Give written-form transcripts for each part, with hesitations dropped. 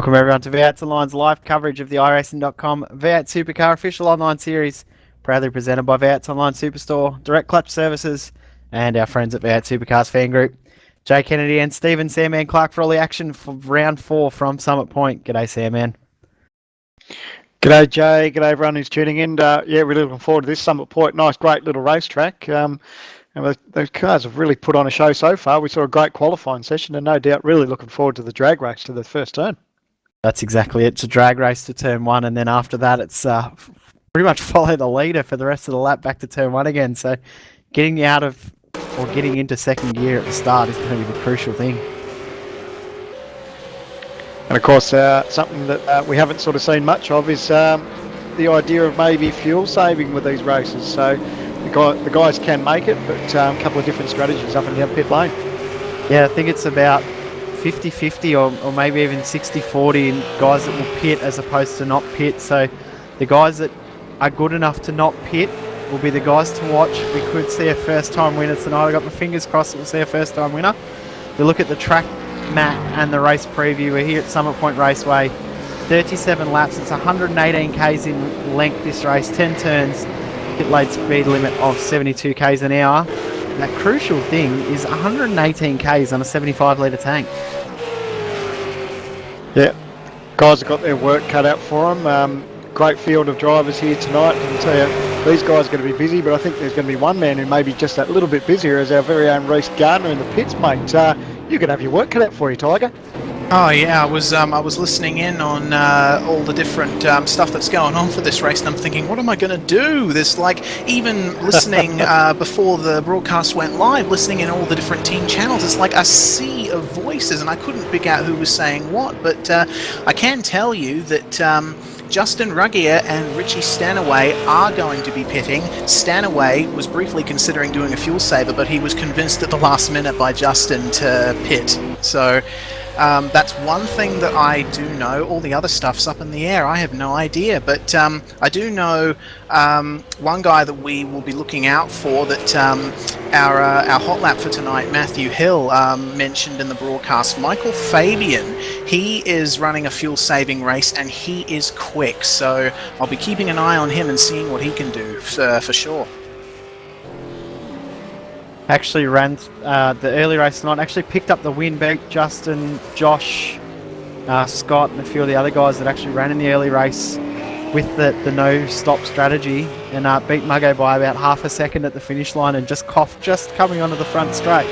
Welcome everyone to V8's Online's live coverage of the iRacing.com V8 Supercar official online series, proudly presented by V8's Online Superstore, Direct Clutch Services, and our friends at V8 Supercars Fan Group. Jay Kennedy and Stephen Sandman Clark for all the action for round 4 from Summit Point. G'day, Sandman. G'day, Jay. G'day, everyone who's tuning in. Yeah, really looking forward to this Summit Point. Nice, great little racetrack. And those cars have really put on a show so far. We saw a great qualifying session and no doubt really looking forward to the drag race to the first turn. That's exactly it. It's a drag race to turn 1, and then after that it's pretty much follow the leader for the rest of the lap back to turn 1 again. So getting you out of, or getting into second gear at the start is going to be the crucial thing. And of course, something that we haven't sort of seen much of is the idea of maybe fuel saving with these races. So the guys can make it, but a couple of different strategies up in the pit lane. Yeah, I think it's about 50-50 or maybe even 60-40 in guys that will pit as opposed to not pit. So the guys that are good enough to not pit will be the guys to watch. We could see a first time winner tonight. I got my fingers crossed that we'll see a first time winner. We look at the track map and the race preview. We're here at Summit Point Raceway, 37 laps. It's 118 k's in length this race, 10 turns, pit lane speed limit of 72 k's an hour. That crucial thing is 118 k's on a 75 litre tank. Yeah, guys have got their work cut out for them. Great field of drivers here tonight. I can tell you, these guys are going to be busy, but I think there's going to be one man who may be just that little bit busier as our very own Reece Gardner in the pits, mate. You can have your work cut out for you, Tiger. Oh yeah, I was listening in on all the different stuff that's going on for this race, and I'm thinking, what am I going to do? This, like, even listening before the broadcast went live, listening in all the different team channels, it's like a sea of voices, and I couldn't pick out who was saying what. But I can tell you that Justin Ruggier and Richie Stanaway are going to be pitting. Stanaway was briefly considering doing a fuel saver, but he was convinced at the last minute by Justin to pit. So that's one thing that I do know. All the other stuff's up in the air. I have no idea. But I do know one guy that we will be looking out for, that our hot lap for tonight, Matthew Hill, mentioned in the broadcast. Michael Fabian, he is running a fuel-saving race, and he is quick. So I'll be keeping an eye on him and seeing what he can do for sure. Actually ran the early race tonight, actually picked up the win, beat Justin, Josh, Scott and a few of the other guys that actually ran in the early race with the no-stop strategy, and beat Muggo by about half a second at the finish line and just coughed just coming onto the front straight.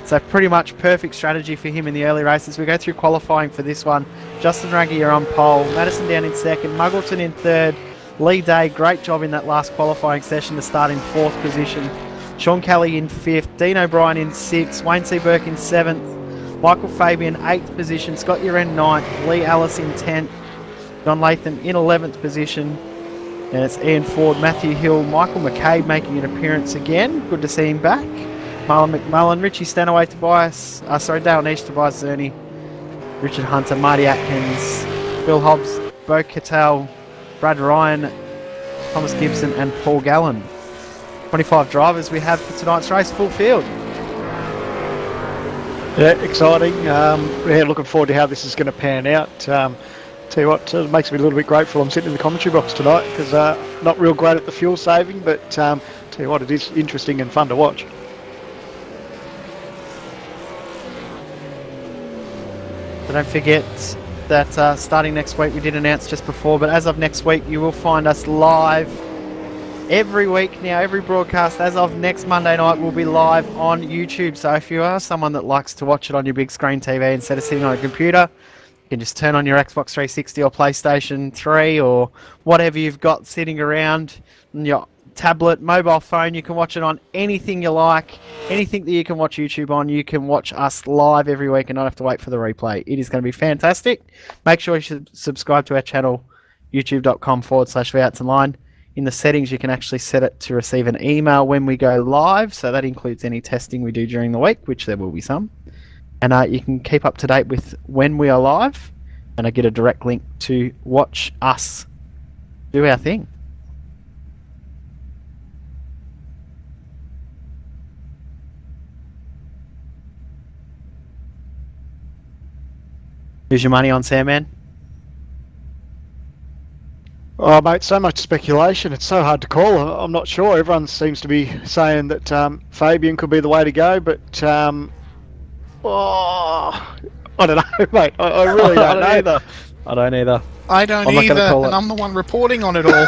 So pretty much perfect strategy for him in the early races. We go through qualifying for this one. Justin Ruggier on pole, Madison down in second, Muggleton in third, Lee Day, great job in that last qualifying session to start in 4th position. Sean Kelly in 5th, Dean O'Brien in 6th, Wayne C. Burke in 7th, Michael Fabian 8th position, Scott Uren 9th, Lee Ellis in 10th, John Latham in 11th position, and it's Ian Ford, Matthew Hill, Michael McCabe making an appearance again. Good to see him back. Marlon McMullen, Richie Stanaway, Dale Nish, Tobias Zerny, Richard Hunter, Marty Atkins, Bill Hobbs, Bo Cattell, Brad Ryan, Thomas Gibson and Paul Gallen. 25 drivers we have for tonight's race, full field. Yeah, exciting. Yeah, looking forward to how this is going to pan out. Tell you what, it makes me a little bit grateful I'm sitting in the commentary box tonight, because not real great at the fuel saving, but tell you what, it is interesting and fun to watch. So don't forget that starting next week, we did announce just before, but as of next week you will find us live every week now. Every broadcast as of next Monday night will be live on YouTube. So if you are someone that likes to watch it on your big screen TV instead of sitting on a computer, you can just turn on your Xbox 360 or PlayStation 3 or whatever you've got sitting around on your tablet, mobile phone. You can watch it on anything you like. Anything that you can watch YouTube on, you can watch us live every week and not have to wait for the replay. It is going to be fantastic. Make sure you should subscribe to our channel, youtube.com/V8's In the settings, you can actually set it to receive an email when we go live. So that includes any testing we do during the week, which there will be some. And you can keep up to date with when we are live. And I get a direct link to watch us do our thing. Who's your money on, Sandman? Oh, mate, so much speculation. It's so hard to call. I'm not sure. Everyone seems to be saying that Fabian could be the way to go, but oh, I don't know, mate. I really don't know. Either. I don't either. I don't I'm not gonna either, call it. and I'm the one reporting on it all.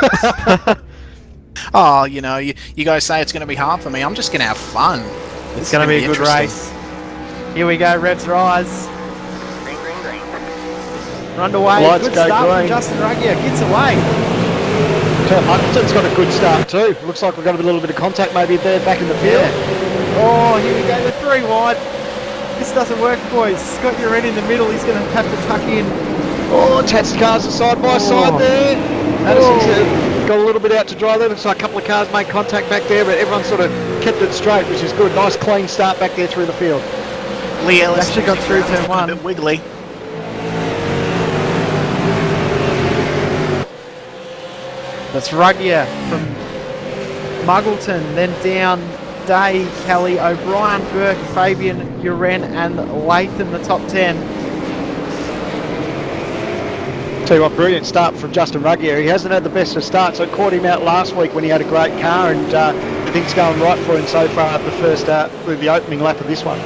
Oh, you know, you guys say it's going to be hard for me. I'm just going to have fun. It's going to be a good race. Here we go, Reds Rise. We're underway. Lights Good go start green. from Justin Ruggier. Gets away. Muggleton's got a good start too. Looks like we've got a little bit of contact maybe there back in the field. Yeah. Oh, here we go. The 3 wide. This doesn't work, boys. Scott, you're in the middle. He's going to have to tuck in. Oh, Tats cars are side by side there. Madison's got a little bit out to dry there. Looks like a couple of cars made contact back there, but everyone sort of kept it straight, which is good. Nice clean start back there through the field. Lee Ellis actually got through turn 1. A bit wiggly. That's Ruggier from Muggleton, then down Day, Kelly, O'Brien, Burke, Fabian, Uren and Latham, the top 10. Tell you what, brilliant start from Justin Ruggier. He hasn't had the best of starts. I caught him out last week when he had a great car, and everything's going right for him so far at the first with the opening lap of this one.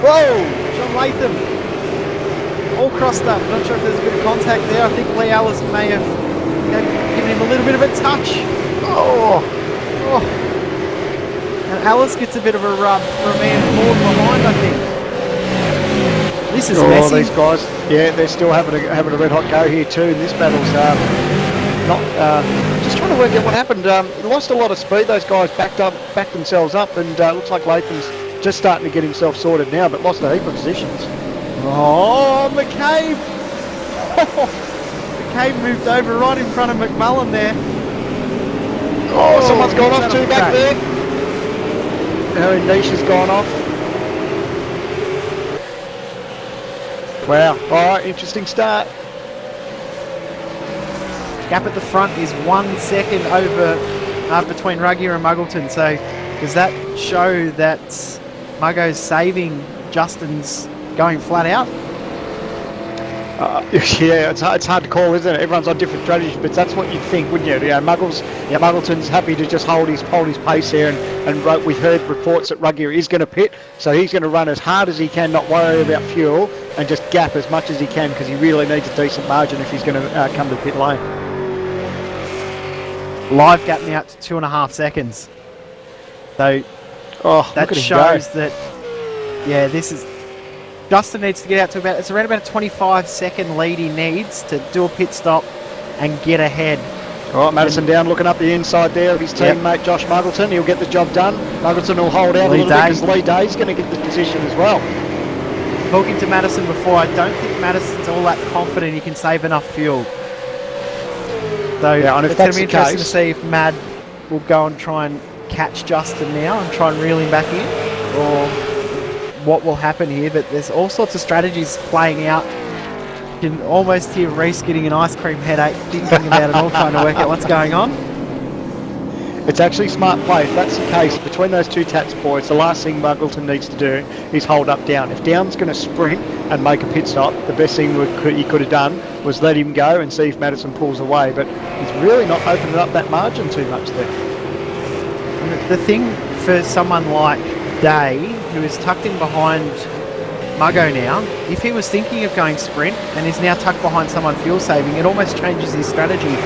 Whoa! John Latham all crossed up. Not sure if there's a bit of contact there. I think Lee Ellis may have given him a little bit of a touch. Oh! And Alice gets a bit of a rub for a man forward behind, I think. This is messy. These guys, yeah, they're still having a red hot go here too. And this battle's just trying to work out what happened. They lost a lot of speed. Those guys backed themselves up, and looks like Latham's just starting to get himself sorted now, but lost a heap of positions. Oh, McCabe! McCabe moved over right in front of McMullen there. Oh, someone's gone off too back there. Harry Niche has gone off. Wow, alright, interesting start. Gap at the front is 1 second over between Ruggier and Muggleton, so does that show that Muggo's saving Justin's going flat out? Yeah, it's hard to call, isn't it? Everyone's on different strategies, but that's what you'd think, wouldn't you? Muggleton's happy to just hold his pace here, and we heard reports that Ruggier is going to pit, so he's going to run as hard as he can, not worry about fuel, and just gap as much as he can, because he really needs a decent margin if he's going to come to the pit lane. Live gap now to 2.5 seconds. So that shows that, yeah, this is... Justin needs to get out to it's around about a 25-second lead he needs to do a pit stop and get ahead. All right, Madison down, looking up the inside there of his teammate Josh Muggleton. He'll get the job done. Muggleton will hold out a little bit because Lee Day's going to get the position as well. Talking to Madison before, I don't think Madison's all that confident he can save enough fuel. So yeah, and if it's going to be that's the interesting to case, see if Mad will go and try and catch Justin now and try and reel him back in, or what will happen here. But there's all sorts of strategies playing out. You can almost hear Reese getting an ice cream headache thinking about it all, trying to work out what's going on. It's actually smart play. If that's the case, between those two Tats boys, the last thing Muggleton needs to do is hold up Down. If Down's going to sprint and make a pit stop, the best thing he could have done was let him go and see if Madison pulls away. But he's really not opening up that margin too much there. The thing for someone like Day, who is tucked in behind Muggo now, if he was thinking of going sprint and is now tucked behind someone fuel saving, it almost changes his strategy.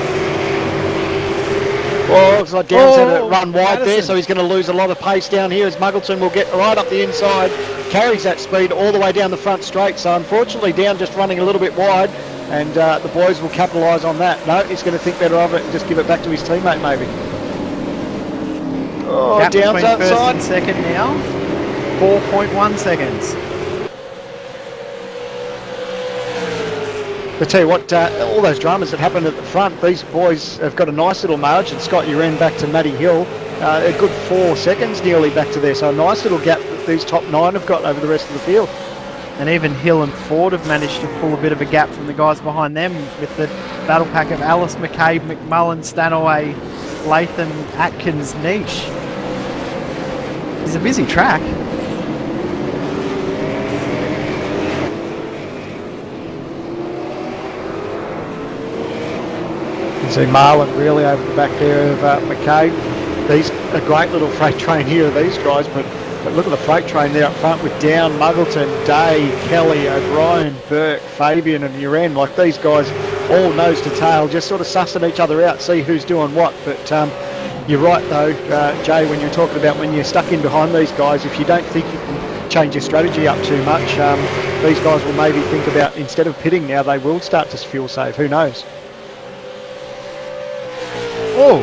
Well, looks like Down's had to run wide Madison there, so he's going to lose a lot of pace down here as Muggleton will get right up the inside, carries that speed all the way down the front straight. So unfortunately, Down just running a little bit wide, and the boys will capitalise on that. No, he's going to think better of it and just give it back to his teammate maybe. Oh, Gap Down's between first outside. and second now, 4.1 seconds. I tell you what, all those dramas that happened at the front, these boys have got a nice little margin. Scott Uren back to Matty Hill, a good 4 seconds nearly back to there. So a nice little gap that these top 9 have got over the rest of the field. And even Hill and Ford have managed to pull a bit of a gap from the guys behind them with the battle pack of Alice, McCabe, McMullen, Stanaway, Latham, Atkins, Niche. It's a busy track. can see Marlon really over the back there of McCabe. These a great little freight train here, these guys, but look at the freight train there up front with Down, Muggleton, Day, Kelly, O'Brien, Burke, Fabian and Uren. Like these guys all nose to tail, just sort of sussing each other out, see who's doing what. But you're right though, Jay, when you're talking about when you're stuck in behind these guys, if you don't think you can change your strategy up too much, these guys will maybe think about, instead of pitting now, they will start to fuel save. Who knows? Oh,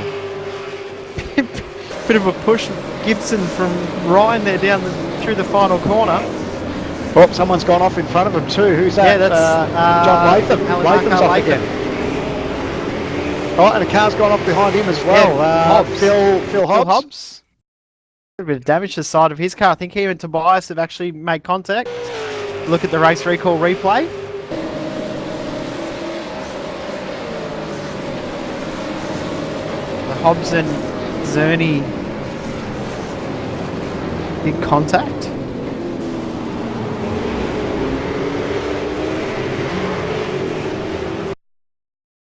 bit of a push, Gibson from Ryan there down through the final corner. Oh, someone's gone off in front of him too. Who's that? Yeah, that's John Latham. Latham's off Latham. again. Oh, and a car's gone off behind him as well. Hobbs. Phil Hobbs. A bit of damage to the side of his car. I think he and Tobias have actually made contact. Look at the race recall replay. The Hobbs and Zerny in contact.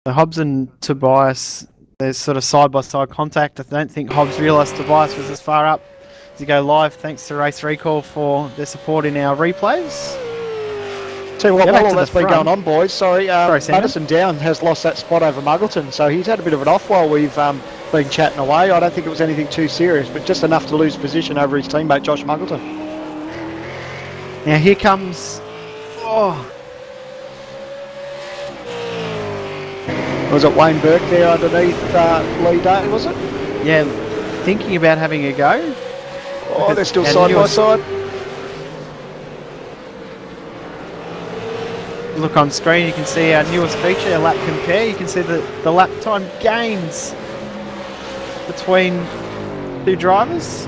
The Hobbs and Tobias, there's sort of side-by-side contact. I don't think Hobbs realised Tobias was as far up as you go live. Thanks to Race Recall for their support in our replays. Tell you what, Back while all to that's the been front. going on, boys, sorry, Sam. Madison Down has lost that spot over Muggleton, so he's had a bit of an off while we've been chatting away. I don't think it was anything too serious, but just enough to lose position over his teammate Josh Muggleton. Now here comes... Oh, Was it Wayne Burke there underneath Lee Day, was it? yeah, thinking about having a go. Oh, they're still And side by yours- side. Look on screen, you can see our newest feature, a lap compare. You can see the lap time gains between two drivers.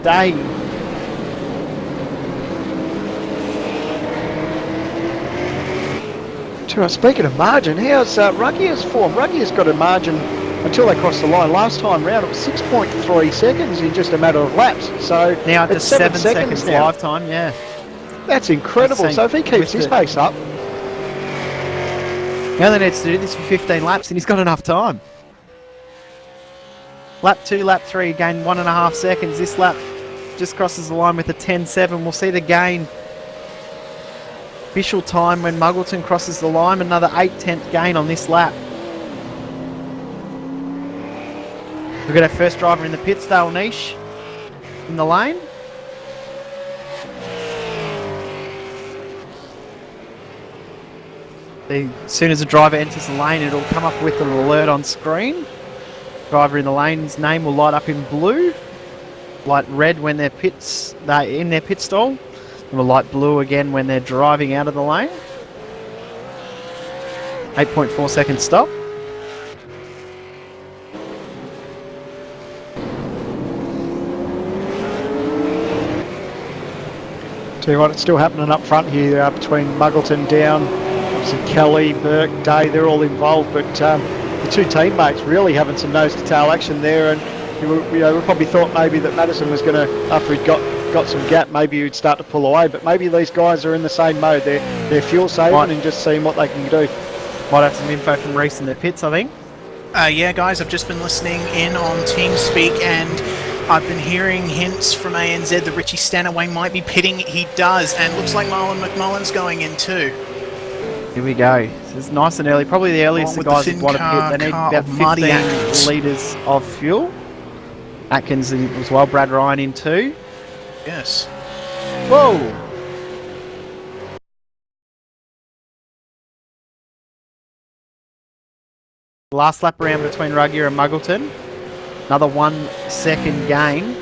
Day. Speaking of margin, how's Ruggier's form? Ruggier's got a margin until they cross the line. Last time round it was 6.3 seconds in just a matter of laps. So Now to it's 7 seconds now. lifetime, yeah. That's incredible. That's So if he keeps his pace up, He only needs to do this for 15 laps and he's got enough time. Lap 2, lap 3, gain 1.5 seconds. This lap just crosses the line with a 10.7. We'll see the gain. Official time when Muggleton crosses the line, another 8/10 gain on this lap. We've got our first driver in the pits, Dale Niche, in the lane. As soon as a driver enters the lane, it'll come up with an alert on screen. Driver in the lane's name will light up in blue, light red when they're in their pit stall, and will light blue again when they're driving out of the lane. 8.4 second stop. tell you what, it's still happening up front here between Muggleton, Down, obviously Kelly, Burke, Day, they're all involved, but the two teammates really having some nose-to-tail action there, and we probably thought maybe that Madison was going to, after he'd got some gap, maybe he'd start to pull away, but maybe these guys are in the same mode. They're fuel saving and just seeing what they can do. Might have some info from Reese in the pits, I think. Yeah, guys, I've just been listening in on TeamSpeak and I've been hearing hints from ANZ that Richie Stanaway might be pitting. He does, and looks like Marlon McMullen's going in too. Here we go. This is nice and early. Probably the earliest the Along with guys the would want to pit. They need car about of Marty 15 Atkins. litres of fuel. Atkins as well. Brad Ryan in too. Yes. Whoa! Last lap around between Ruggier and Muggleton. Another 1 second gain.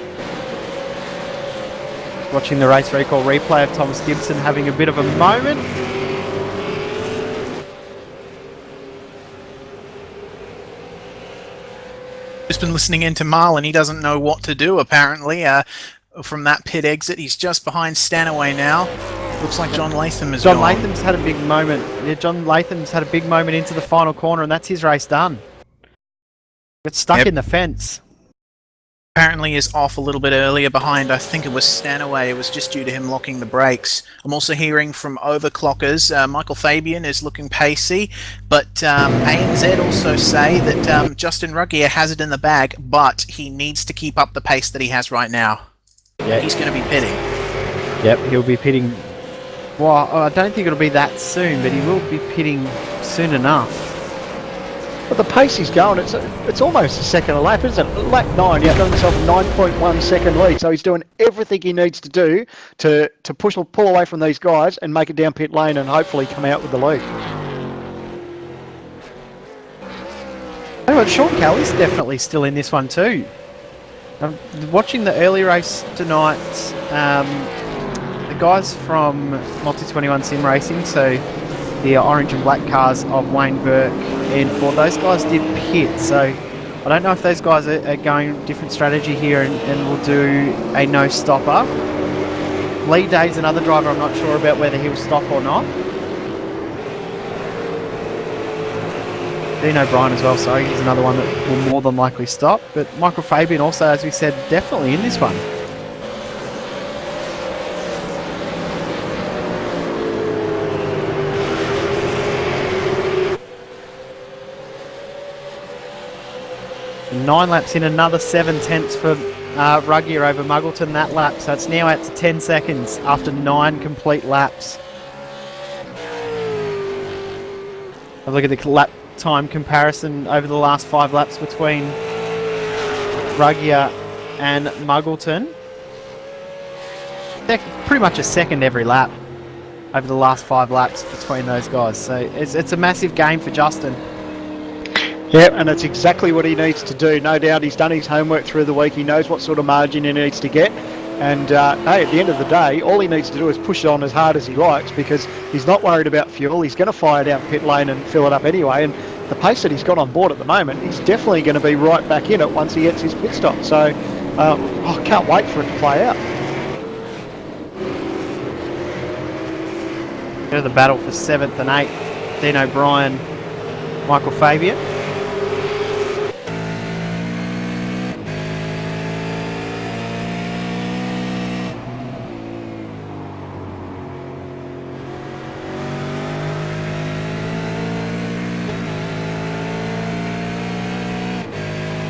Watching the race recall replay of Thomas Gibson having a bit of a moment. Just been listening in to Marlon. He doesn't know what to do apparently. From that pit exit, he's just behind Stanaway now. Looks like John Latham is John gone. Latham's had a big moment. Yeah, John Latham's had a big moment into the final corner, and that's his race done. Gets stuck Yep. in the fence. Apparently is off a little bit earlier behind. I think it was Stanaway. It was just due to him locking the brakes. I'm also hearing from overclockers. Michael Fabian is looking pacey, but ANZ also say that Justin Ruggier has it in the bag, but he needs to keep up the pace that he has right now. Yeah. He's going to be pitting. Yep, he'll be pitting. Well, I don't think it'll be that soon, but he will be pitting soon enough. But the pace he's going, it's almost a second a lap, isn't it? Lap 9, he's got himself a 9.1 second lead, so he's doing everything he needs to do to pull away from these guys and make it down pit lane and hopefully come out with the lead. Oh, Sean Kelly's definitely still in this one too. Watching the early race tonight, the guys from Multi-21 Sim Racing, so the orange and black cars of Wayne Burke and Ford, those guys did pit, so I don't know if those guys are going different strategy here and will do a no-stopper. Lee Day's another driver, I'm not sure about whether he'll stop or not. Dean O'Brien as well, sorry, he's another one that will more than likely stop, but Michael Fabian also, as we said, definitely in this one. Nine laps in, another 7/10 for Ruggier over Muggleton that lap, so it's now out to 10 seconds after 9 complete laps. Have a look at the lap time comparison over the last 5 laps between Ruggier and Muggleton. They're pretty much a second every lap over the last 5 laps between those guys, so it's a massive game for Justin. Yeah, and it's exactly what he needs to do. No doubt he's done his homework through the week. He knows what sort of margin he needs to get. And hey, at the end of the day, all he needs to do is push it on as hard as he likes, because he's not worried about fuel. He's going to fire down pit lane and fill it up anyway. And the pace that he's got on board at the moment, he's definitely going to be right back in it once he gets his pit stop. So I can't wait for it to play out. The battle for 7th and 8th, Dean O'Brien, Michael Fabian.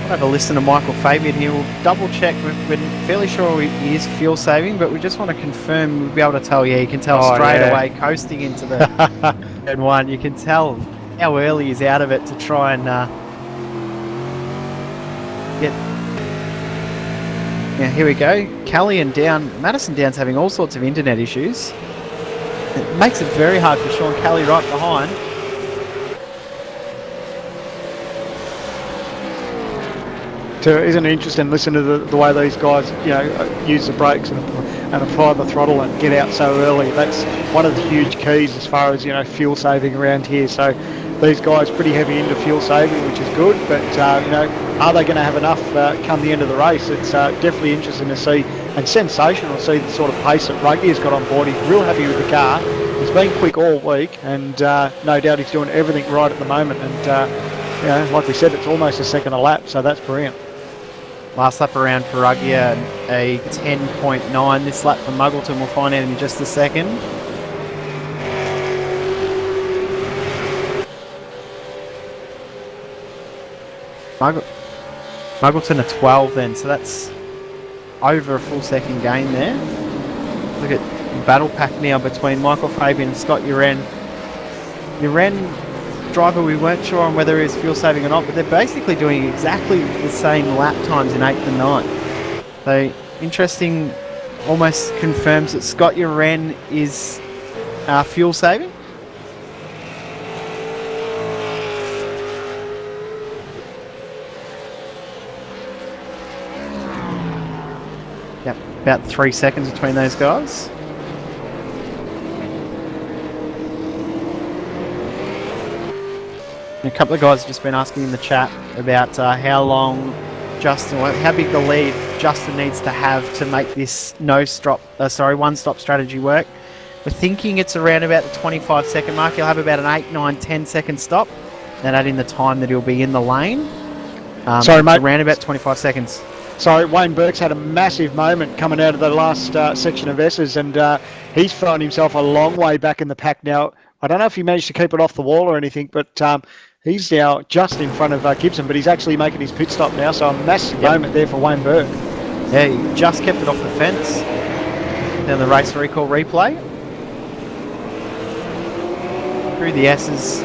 Have a listen to Michael Fabian here. We'll double check. We're fairly sure he is fuel saving, but we just want to confirm. We'll be able to tell. Yeah, you can tell straight away coasting into the turn 1. You can tell how early he's out of it to try and get. Yeah, here we go. Kelly and Down. Madison Down's having all sorts of internet issues. It makes it very hard for Sean Kelly right behind. Isn't it interesting? Listen to the way these guys, use the brakes and apply the throttle and get out so early. That's one of the huge keys as far as fuel saving around here. So these guys pretty heavy into fuel saving, which is good. But are they going to have enough come the end of the race? It's definitely interesting to see and sensational to see the sort of pace that Ruggie's got on board. He's real happy with the car. He's been quick all week, and no doubt he's doing everything right at the moment. And like we said, it's almost a second a lap, so that's brilliant. Last lap around for Ruggier, a 10.9. This lap for Muggleton, we'll find out in just a second. Muggleton a 12 then, so that's over a full second gain there. Look at battle pack now between Michael Fabian and Scott Uren. Uren, driver we weren't sure on whether he was fuel saving or not, but they're basically doing exactly the same lap times in 8th and 9th. So interesting, almost confirms that Scott Uren is fuel saving. Yep, about 3 seconds between those guys. A couple of guys have just been asking in the chat about how long how big the lead Justin needs to have to make this one-stop strategy work. We're thinking it's around about the 25-second mark. He'll have about an 8, 9, 10-second stop. Then add in the time that he'll be in the lane. Sorry, mate. Around about 25 seconds. Wayne Burke's had a massive moment coming out of the last section of S's, and he's thrown himself a long way back in the pack now. I don't know if he managed to keep it off the wall or anything, but he's now just in front of Gibson, but he's actually making his pit stop now, so a massive moment there for Wayne Burke. Yeah, he just kept it off the fence. Then the race recall replay. Through the S's.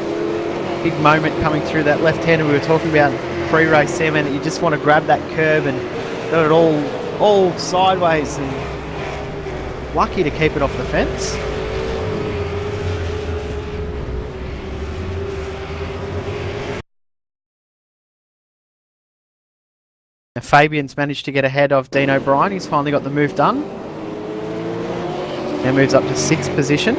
Big moment coming through that left-hander we were talking about pre-race 7. You just want to grab that curb and got it all sideways, and lucky to keep it off the fence. Now Fabian's managed to get ahead of Dean O'Brien. He's finally got the move done. Now moves up to 6th position.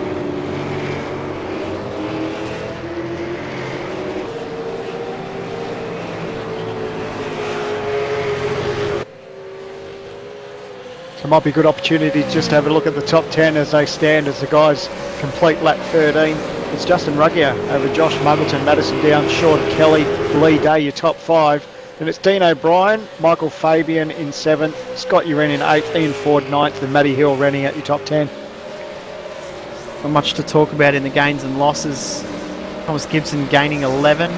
So it might be a good opportunity to just have a look at the top 10 as they stand as the guys complete lap 13. It's Justin Ruggier over Josh Muggleton, Madison Downs, Sean Kelly, Lee Day, your top 5. Then it's Dean O'Brien, Michael Fabian in 7th, Scott Uren in 8th, Ian Ford 9th, and Matty Hill running at your top 10. Not much to talk about in the gains and losses. Thomas Gibson gaining 11,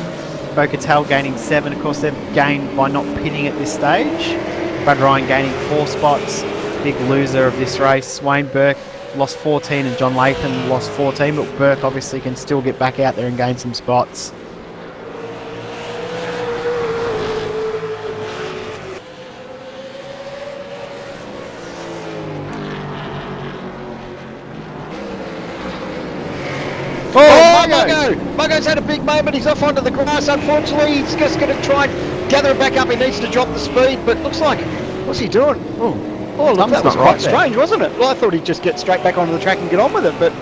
Bo-Cattell gaining 7. Of course, they've gained by not pitting at this stage. Brad Ryan gaining 4 spots. Big loser of this race. Wayne Burke lost 14 and John Latham lost 14, but Burke obviously can still get back out there and gain some spots. Muggo's had a big moment. He's off onto the grass. Unfortunately, he's just going to try and gather it back up. He needs to drop the speed, but looks like, what's he doing? Oh, look, that was quite strange, wasn't it? Well, I thought he'd just get straight back onto the track and get on with it, but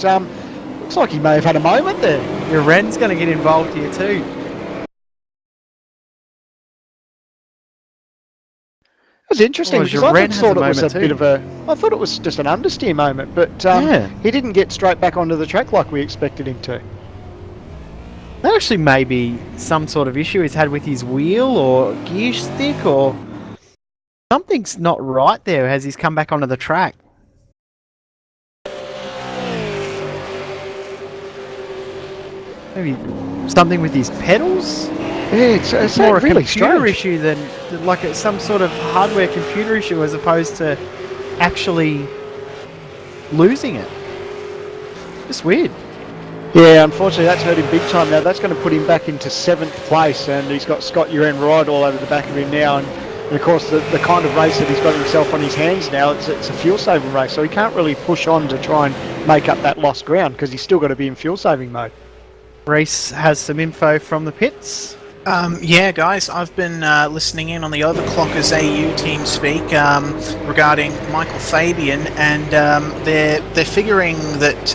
looks like he may have had a moment there. Your Ren's going to get involved here too. It was interesting because I thought it was a bit of a... I thought it was just an understeer moment, but he didn't get straight back onto the track like we expected him to. That actually may be some sort of issue he's had with his wheel or gear stick, or something's not right there as he's come back onto the track. Maybe something with his pedals? Yeah, it's more a really computer strange issue than like it's some sort of hardware computer issue as opposed to actually losing it. Just weird. Yeah, unfortunately that's hurt him big time now. That's going to put him back into 7th place, and he's got Scott Uren right all over the back of him now. And of course the kind of race that he's got himself on his hands now, it's a fuel saving race, so he can't really push on to try and make up that lost ground because he's still got to be in fuel saving mode. Reese has some info from the pits. Yeah, guys, I've been listening in on the Overclockers AU team speak regarding Michael Fabian, and they're figuring that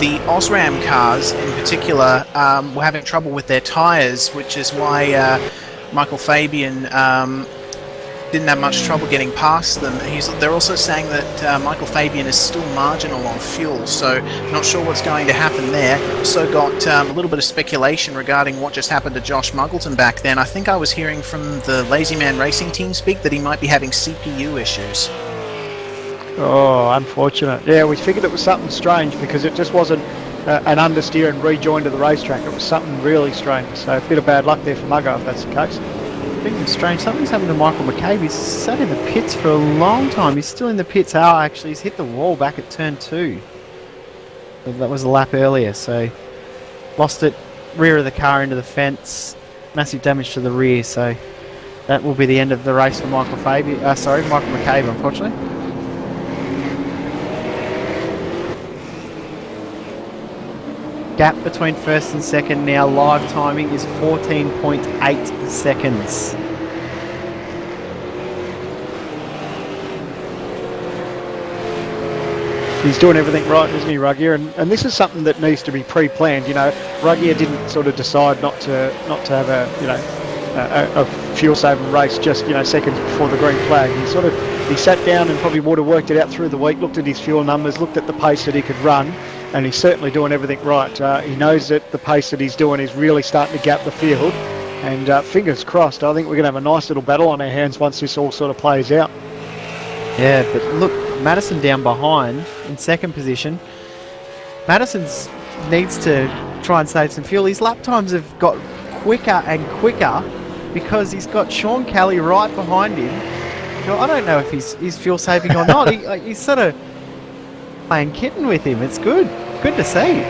the Osram cars in particular were having trouble with their tyres, which is why Michael Fabian didn't have much trouble getting past them. They're also saying that Michael Fabian is still marginal on fuel, so not sure what's going to happen there. Also got a little bit of speculation regarding what just happened to Josh Muggleton back then. I think I was hearing from the Lazy Man Racing team speak that he might be having CPU issues. Oh, unfortunate. Yeah, we figured it was something strange because it just wasn't an understeer and rejoin to the racetrack. It was something really strange. So a bit of bad luck there for Muggo if that's the case. Thinking strange, something's happened to Michael McCabe. He's sat in the pits for a long time. He's still in the pits. Actually, he's hit the wall back at turn 2. That was a lap earlier, so lost it, rear of the car into the fence. Massive damage to the rear, so that will be the end of the race for Michael McCabe, unfortunately. Gap between first and second now, live timing is 14.8 seconds. He's doing everything right, isn't he, Ruggier? And this is something that needs to be pre-planned. You know, Ruggier didn't sort of decide not to have a fuel-saving race just seconds before the green flag. He sat down and probably would have worked it out through the week, looked at his fuel numbers, looked at the pace that he could run. And he's certainly doing everything right. He knows that the pace that he's doing is really starting to gap the field. And fingers crossed, I think we're going to have a nice little battle on our hands once this all sort of plays out. Yeah, but look, Madison down behind in second position. Madison's needs to try and save some fuel. His lap times have got quicker and quicker because he's got Sean Kelly right behind him. I don't know if he's fuel saving or not. He's sort of playing kitten with him. It's good to see.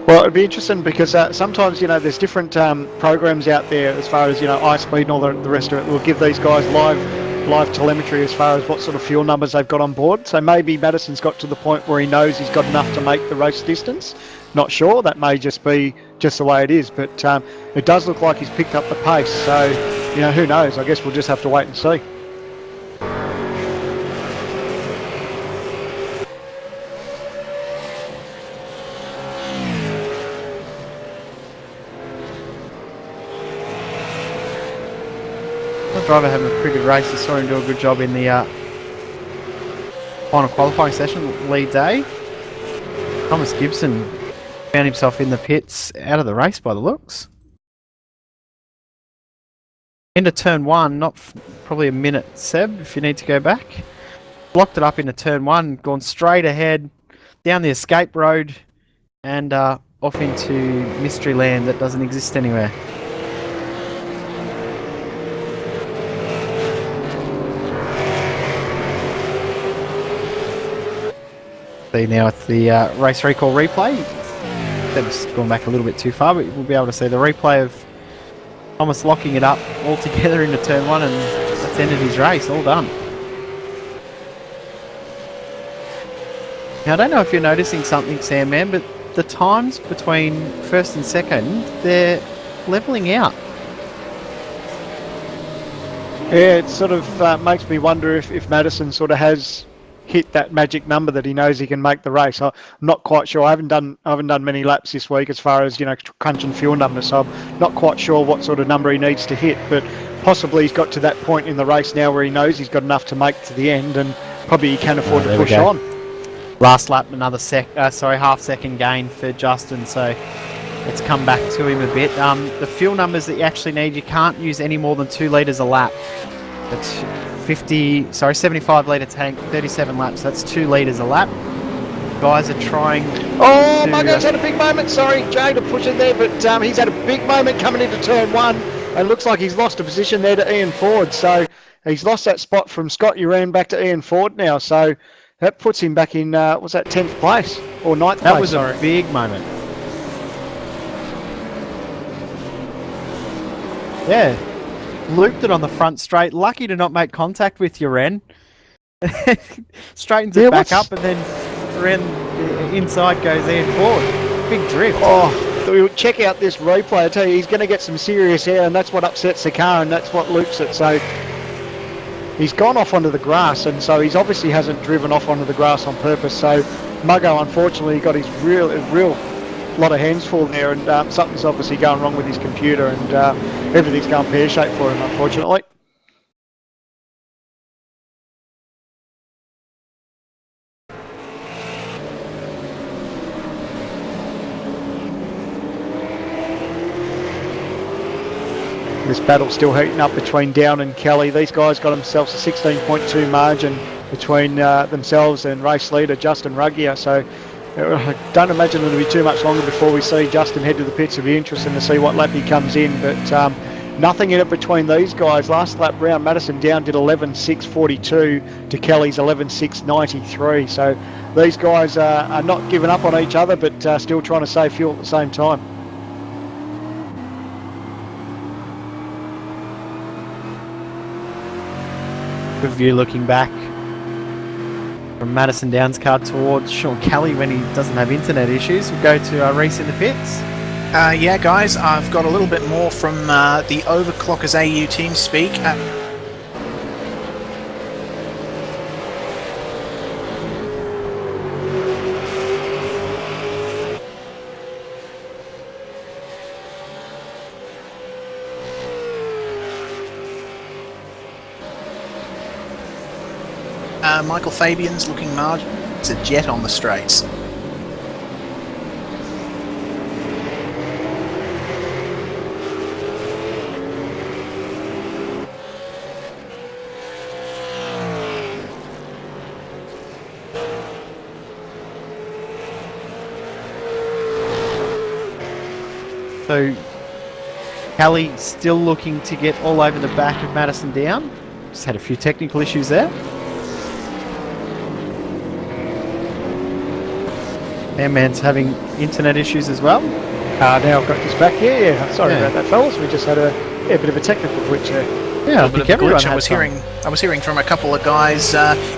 Well, it'd be interesting because sometimes, there's different programs out there as far as, iSpeed and all the rest of it. Will give these guys live telemetry as far as what sort of fuel numbers they've got on board. So maybe Madison's got to the point where he knows he's got enough to make the race distance. Not sure. That may just be just the way it is. But it does look like he's picked up the pace. So, who knows? I guess we'll just have to wait and see. Driver having a pretty good race. I saw him do a good job in the final qualifying session, lead day. Thomas Gibson found himself in the pits, out of the race by the looks. Into turn one, not probably a minute, Seb, if you need to go back. Blocked it up into turn one, gone straight ahead, down the escape road, and off into mystery land that doesn't exist anywhere. See now at the race recall replay. That's gone back a little bit too far, but we'll be able to see the replay of Thomas locking it up all together into turn one, and that's ended his race. All done. Now, I don't know if you're noticing something, Sam, man, but the times between first and second, they're levelling out. Yeah, it sort of makes me wonder if Madison sort of has hit that magic number that he knows he can make the race. I'm not quite sure. I haven't done many laps this week as far as crunching fuel numbers, so I'm not quite sure what sort of number he needs to hit. But possibly he's got to that point in the race now where he knows he's got enough to make to the end, and probably he can afford to push on. Last lap, another half second gain for Justin. So let's come back to him a bit. The fuel numbers that you actually need, you can't use any more than 2 litres a lap. That's 75 litre tank, 37 laps. That's 2 litres a lap. Guys are trying. Oh, Muggo's had a big moment. Sorry, Jay, to push it there, but he's had a big moment coming into turn one, and looks like he's lost a position there to Ian Ford. So he's lost that spot from Scott Uran back to Ian Ford now. So that puts him back in, was that 10th place or 9th place? That was a big moment. Yeah. Looped it on the front straight. Lucky to not make contact with Uran. Straightens it back up, and then around the inside goes Ian Ford. Big drift. Oh, check out this replay. I tell you, he's going to get some serious air, and that's what upsets the car, and that's what loops it. So he's gone off onto the grass, and so he's obviously hasn't driven off onto the grass on purpose. So Muggo, unfortunately, got his real lot of hands full there, and something's obviously going wrong with his computer, and everything's going pear-shaped for him, unfortunately. This battle's still heating up between Down and Kelly. These guys got themselves a 16.2 margin between themselves and race leader Justin Ruggier, so I don't imagine it'll be too much longer before we see Justin head to the pits. It'll be interesting to see what lap he comes in, but nothing in it between these guys. Last lap round, Madison Down did 11.642 to Kelly's 11.693. So these guys are not giving up on each other, but still trying to save fuel at the same time. Good view looking back from Madison Down's car towards Sean Kelly when he doesn't have internet issues. We'll go to Reese in the pits. Yeah, guys, I've got a little bit more from the Overclockers AU team speak. Michael Fabian's looking margin. It's a jet on the straights. So Kelly still looking to get all over the back of Madison Down. Just had a few technical issues there. Our man's having internet issues as well. Now I've got this back. Yeah. Sorry about that, fellas. We just had a bit of a technical glitch there. Yeah, I bit think of a everyone glitch. had some. I was hearing from a couple of guys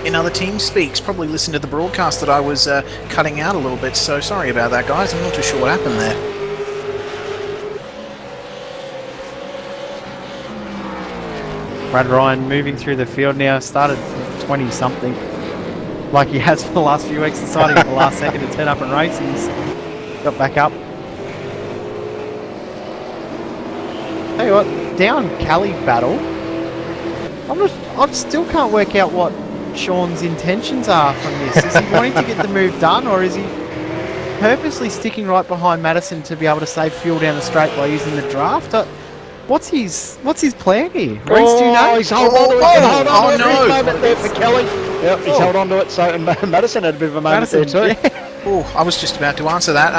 in other team speaks. Probably listened to the broadcast that I was cutting out a little bit. So sorry about that, guys. I'm not too sure what happened there. Brad Ryan moving through the field now, started 20-something, like he has for the last few weeks, deciding at the last second to turn up and race. He's got back up. Tell you what, down Cali battle, I still can't work out what Sean's intentions are from this. Is he wanting to get the move done, or is he purposely sticking right behind Madison to be able to save fuel down the straight by using the draft? What's his plan here? Reece, do you know? He's holding on to it. Hold on to it. no. Moment there for Kelly. Yep, he's held on to it. So, and Madison had a bit of a moment there too. Yeah. Oh, I was just about to answer that.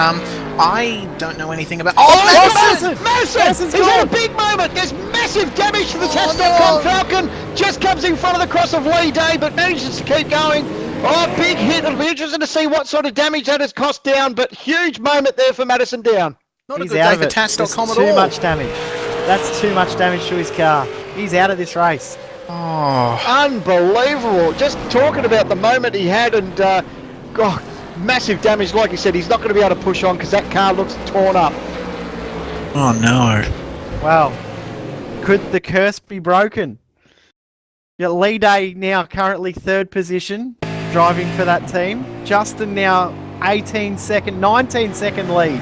I don't know anything about. Madison! He's had a big moment. There's massive damage to the Test.com Falcon. Just comes in front of the cross of Lee Day, but manages to keep going. Oh, big hit. It'll be interesting to see what sort of damage that has cost down, but huge moment there for Madison Down. Not He's a good out day of for it. Tats.com at Too all. much damage. That's too much damage to his car. He's out of this race. Oh. Unbelievable. Just talking about the moment he had, and God, massive damage. Like you said, he's not going to be able to push on because that car looks torn up. Oh no. Wow. Could the curse be broken? Yeah, Lee Day now currently third position, driving for that team. Justin now 19 second lead.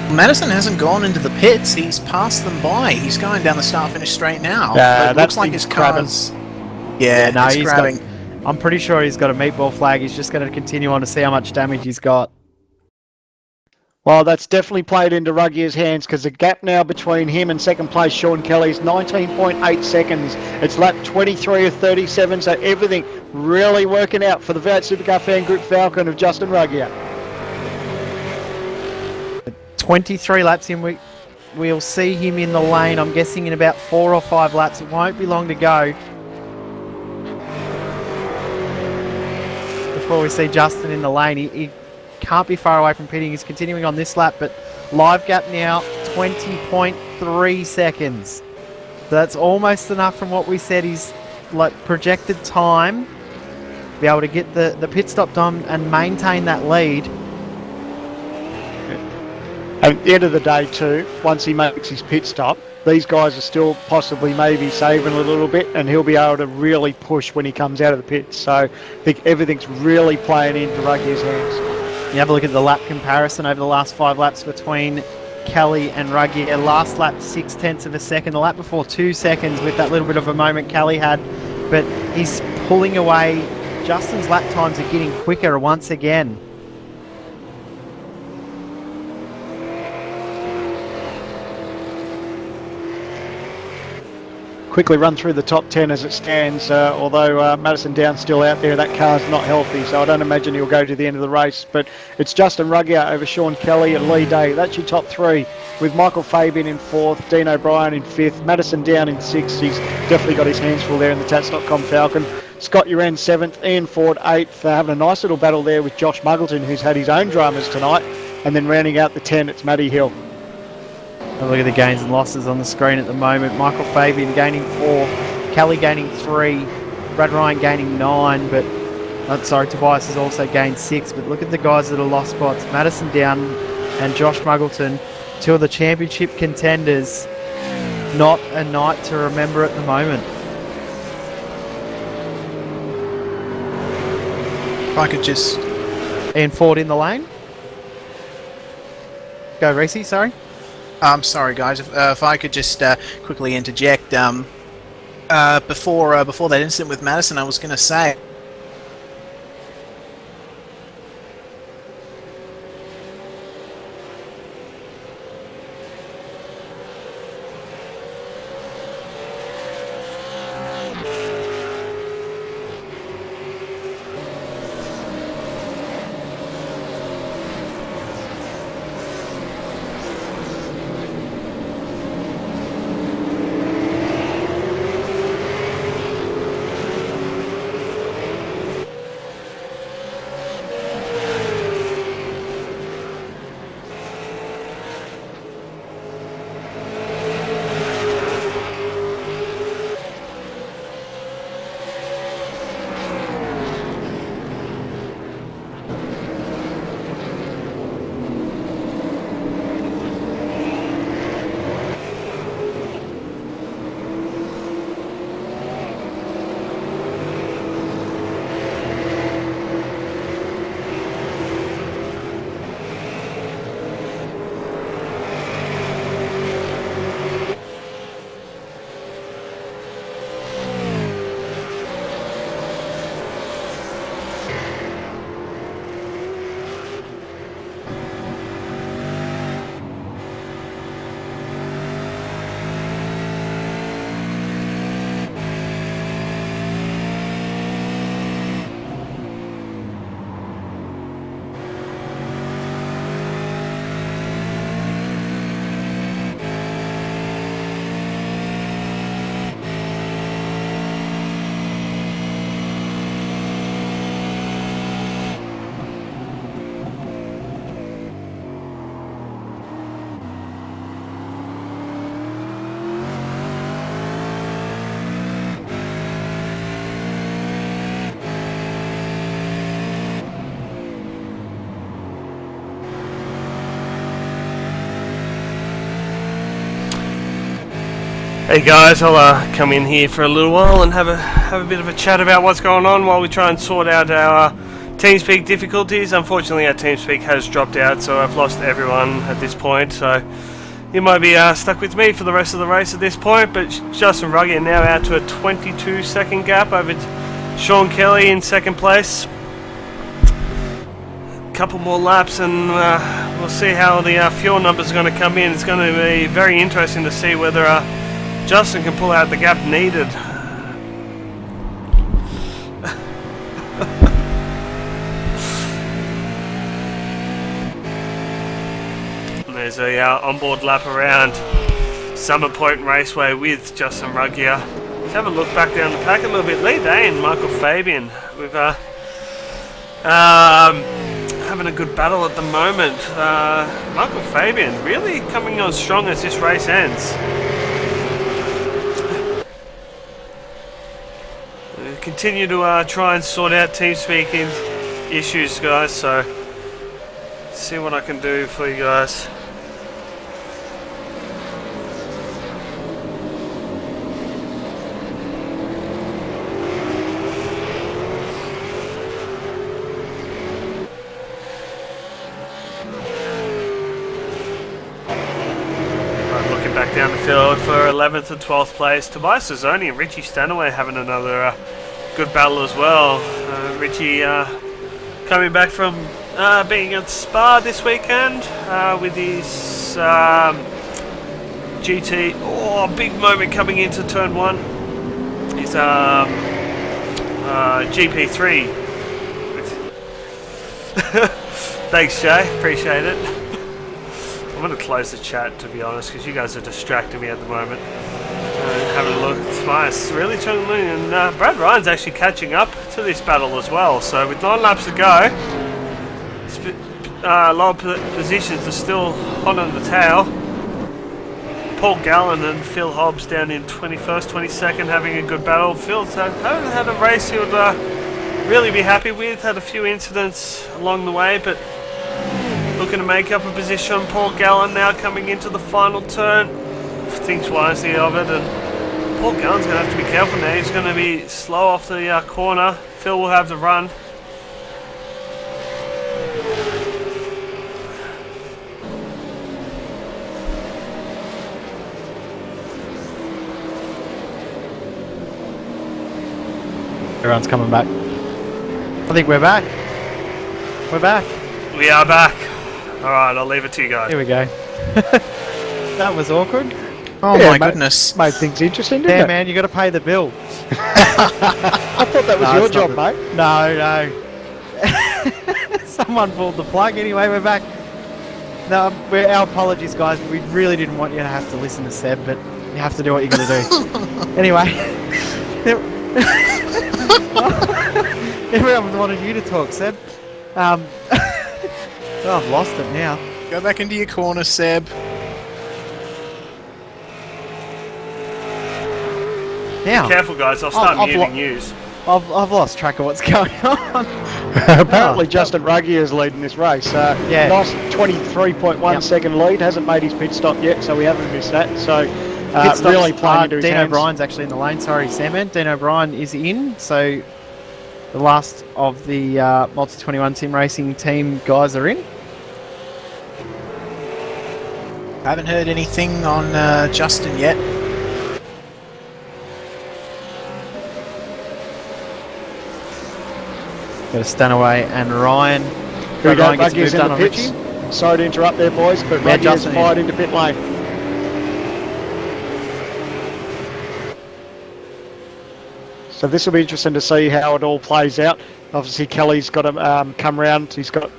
Madison hasn't gone into the pits. He's passed them by. He's going down the start-finish straight now. But it that's looks like his car's... Yeah, no, it's he's grabbing. I'm pretty sure he's got a meatball flag. He's just going to continue on to see how much damage he's got. Well, that's definitely played into Ruggier's hands because the gap now between him and second place Sean Kelly is 19.8 seconds. It's lap 23 of 37, so everything really working out for the V8 Supercar Fan Group Falcon of Justin Ruggier. 23 laps in, we'll see him in the lane. I'm guessing in about 4 or 5 laps. It won't be long to go before we see Justin in the lane. He can't be far away from pitting. He's continuing on this lap, but live gap now 20.3 seconds. So that's almost enough from what we said is like projected time to be able to get the pit stop done and maintain that lead. At the end of the day too, once he makes his pit stop, these guys are still possibly maybe saving a little bit, and he'll be able to really push when he comes out of the pits. So I think everything's really playing into Ruggier's hands. You have a look at the lap comparison over the last 5 laps between Kelly and Ruggier. Last lap 0.6 of a second, the lap before 2 seconds with that little bit of a moment Kelly had, but he's pulling away. Justin's lap times are getting quicker once again. Quickly run through the top 10 as it stands, although Madison Down's still out there. That car's not healthy, so I don't imagine he'll go to the end of the race. But it's Justin Ruggier over Sean Kelly and Lee Day. That's your top 3, with Michael Fabian in 4th, Dean O'Brien in 5th, Madison Down in 6th. He's definitely got his hands full there in the Tats.com Falcon. Scott Uren 7th, Ian Ford 8th. Having a nice little battle there with Josh Muggleton, who's had his own dramas tonight. And then rounding out the 10, it's Matty Hill. Have a look at the gains and losses on the screen at the moment. Michael Fabian gaining 4, Kelly gaining 3, Brad Ryan gaining 9, but Tobias has also gained 6. But look at the guys that are lost spots. Madison Down and Josh Muggleton, 2 of the championship contenders. Not a night to remember at the moment. If I could just... Ian Ford in the lane. Go Reese, sorry. Sorry guys, if I could just quickly interject, before that incident with Madison, I was going to say, Hey guys, I'll come in here for a little while and have a bit of a chat about what's going on while we try and sort out our TeamSpeak difficulties. Unfortunately, our TeamSpeak has dropped out, so I've lost everyone at this point. So you might be stuck with me for the rest of the race at this point. But Justin Ruggier now out to a 22-second gap over Sean Kelly in second place. Couple more laps and we'll see how the fuel numbers are going to come in. It's going to be very interesting to see whether Justin can pull out the gap needed. And there's a onboard lap around Summit Point Raceway with Justin Ruggier. Let's have a look back down the pack a little bit. Lee Day and Michael Fabian with having a good battle at the moment. Michael Fabian really coming on strong as this race ends. Continue to try and sort out TeamSpeak issues, guys, so see what I can do for you guys. Looking back down the field for 11th and 12th place, Tobias Sazzoni and Richie Stanaway having another good battle as well. Richie coming back from being at Spa this weekend with his GT. Oh, big moment coming into turn 1. His GP3. Thanks, Jay. Appreciate it. I'm going to close the chat, to be honest, because you guys are distracting me at the moment. Having a look, it's really challenging, and Brad Ryan's actually catching up to this battle as well. So with 9 laps to go, lower positions are still hot on the tail. Paul Gallen and Phil Hobbs down in 21st, 22nd, having a good battle. Phil's had a race he would really be happy with. Had a few incidents along the way, but looking to make up a position. Paul Gallen now coming into the final turn. Thinks wisely of it, and Paul Gallen's going to have to be careful now. He's going to be slow off the corner. Phil will have the run. Everyone's coming back. I think we're back. We're back. We are back. Alright, I'll leave it to you guys. Here we go. That was awkward. Oh Yeah, my mate. goodness. Made things interesting, didn't Yeah, it? man, you got to pay the bill. I thought that was No, your it's not job, mate. No. Someone pulled the plug. Anyway, we're back. No, our apologies, guys. We really didn't want you to have to listen to Seb, but you have to do what you got to do. Anyway. Everyone wanted you to talk, Seb. Oh, I've lost it now. Go back into your corner, Seb. Now, Careful, guys. I'll start I've muting yous. I've lost track of what's going on. Apparently, Justin Ruggier is leading this race. Yeah. Nice 23.1 second lead. Hasn't made his pit stop yet, so we haven't missed that. So really playing into his Dean hands. O'Brien's actually in the lane. Sorry, Sam. Dean O'Brien is in. So the last of the Multi 21 Sim Racing team guys are in. I haven't heard anything on Justin yet. Got a Stanaway and Ryan. Here we go, Ryan gets Ruggier's moved in on the on pits. Richie. Sorry to interrupt there, boys, but Yeah, Ruggier's Justin fired into pit lane. So this will be interesting to see how it all plays out. Obviously, Kelly's got to come round. He's got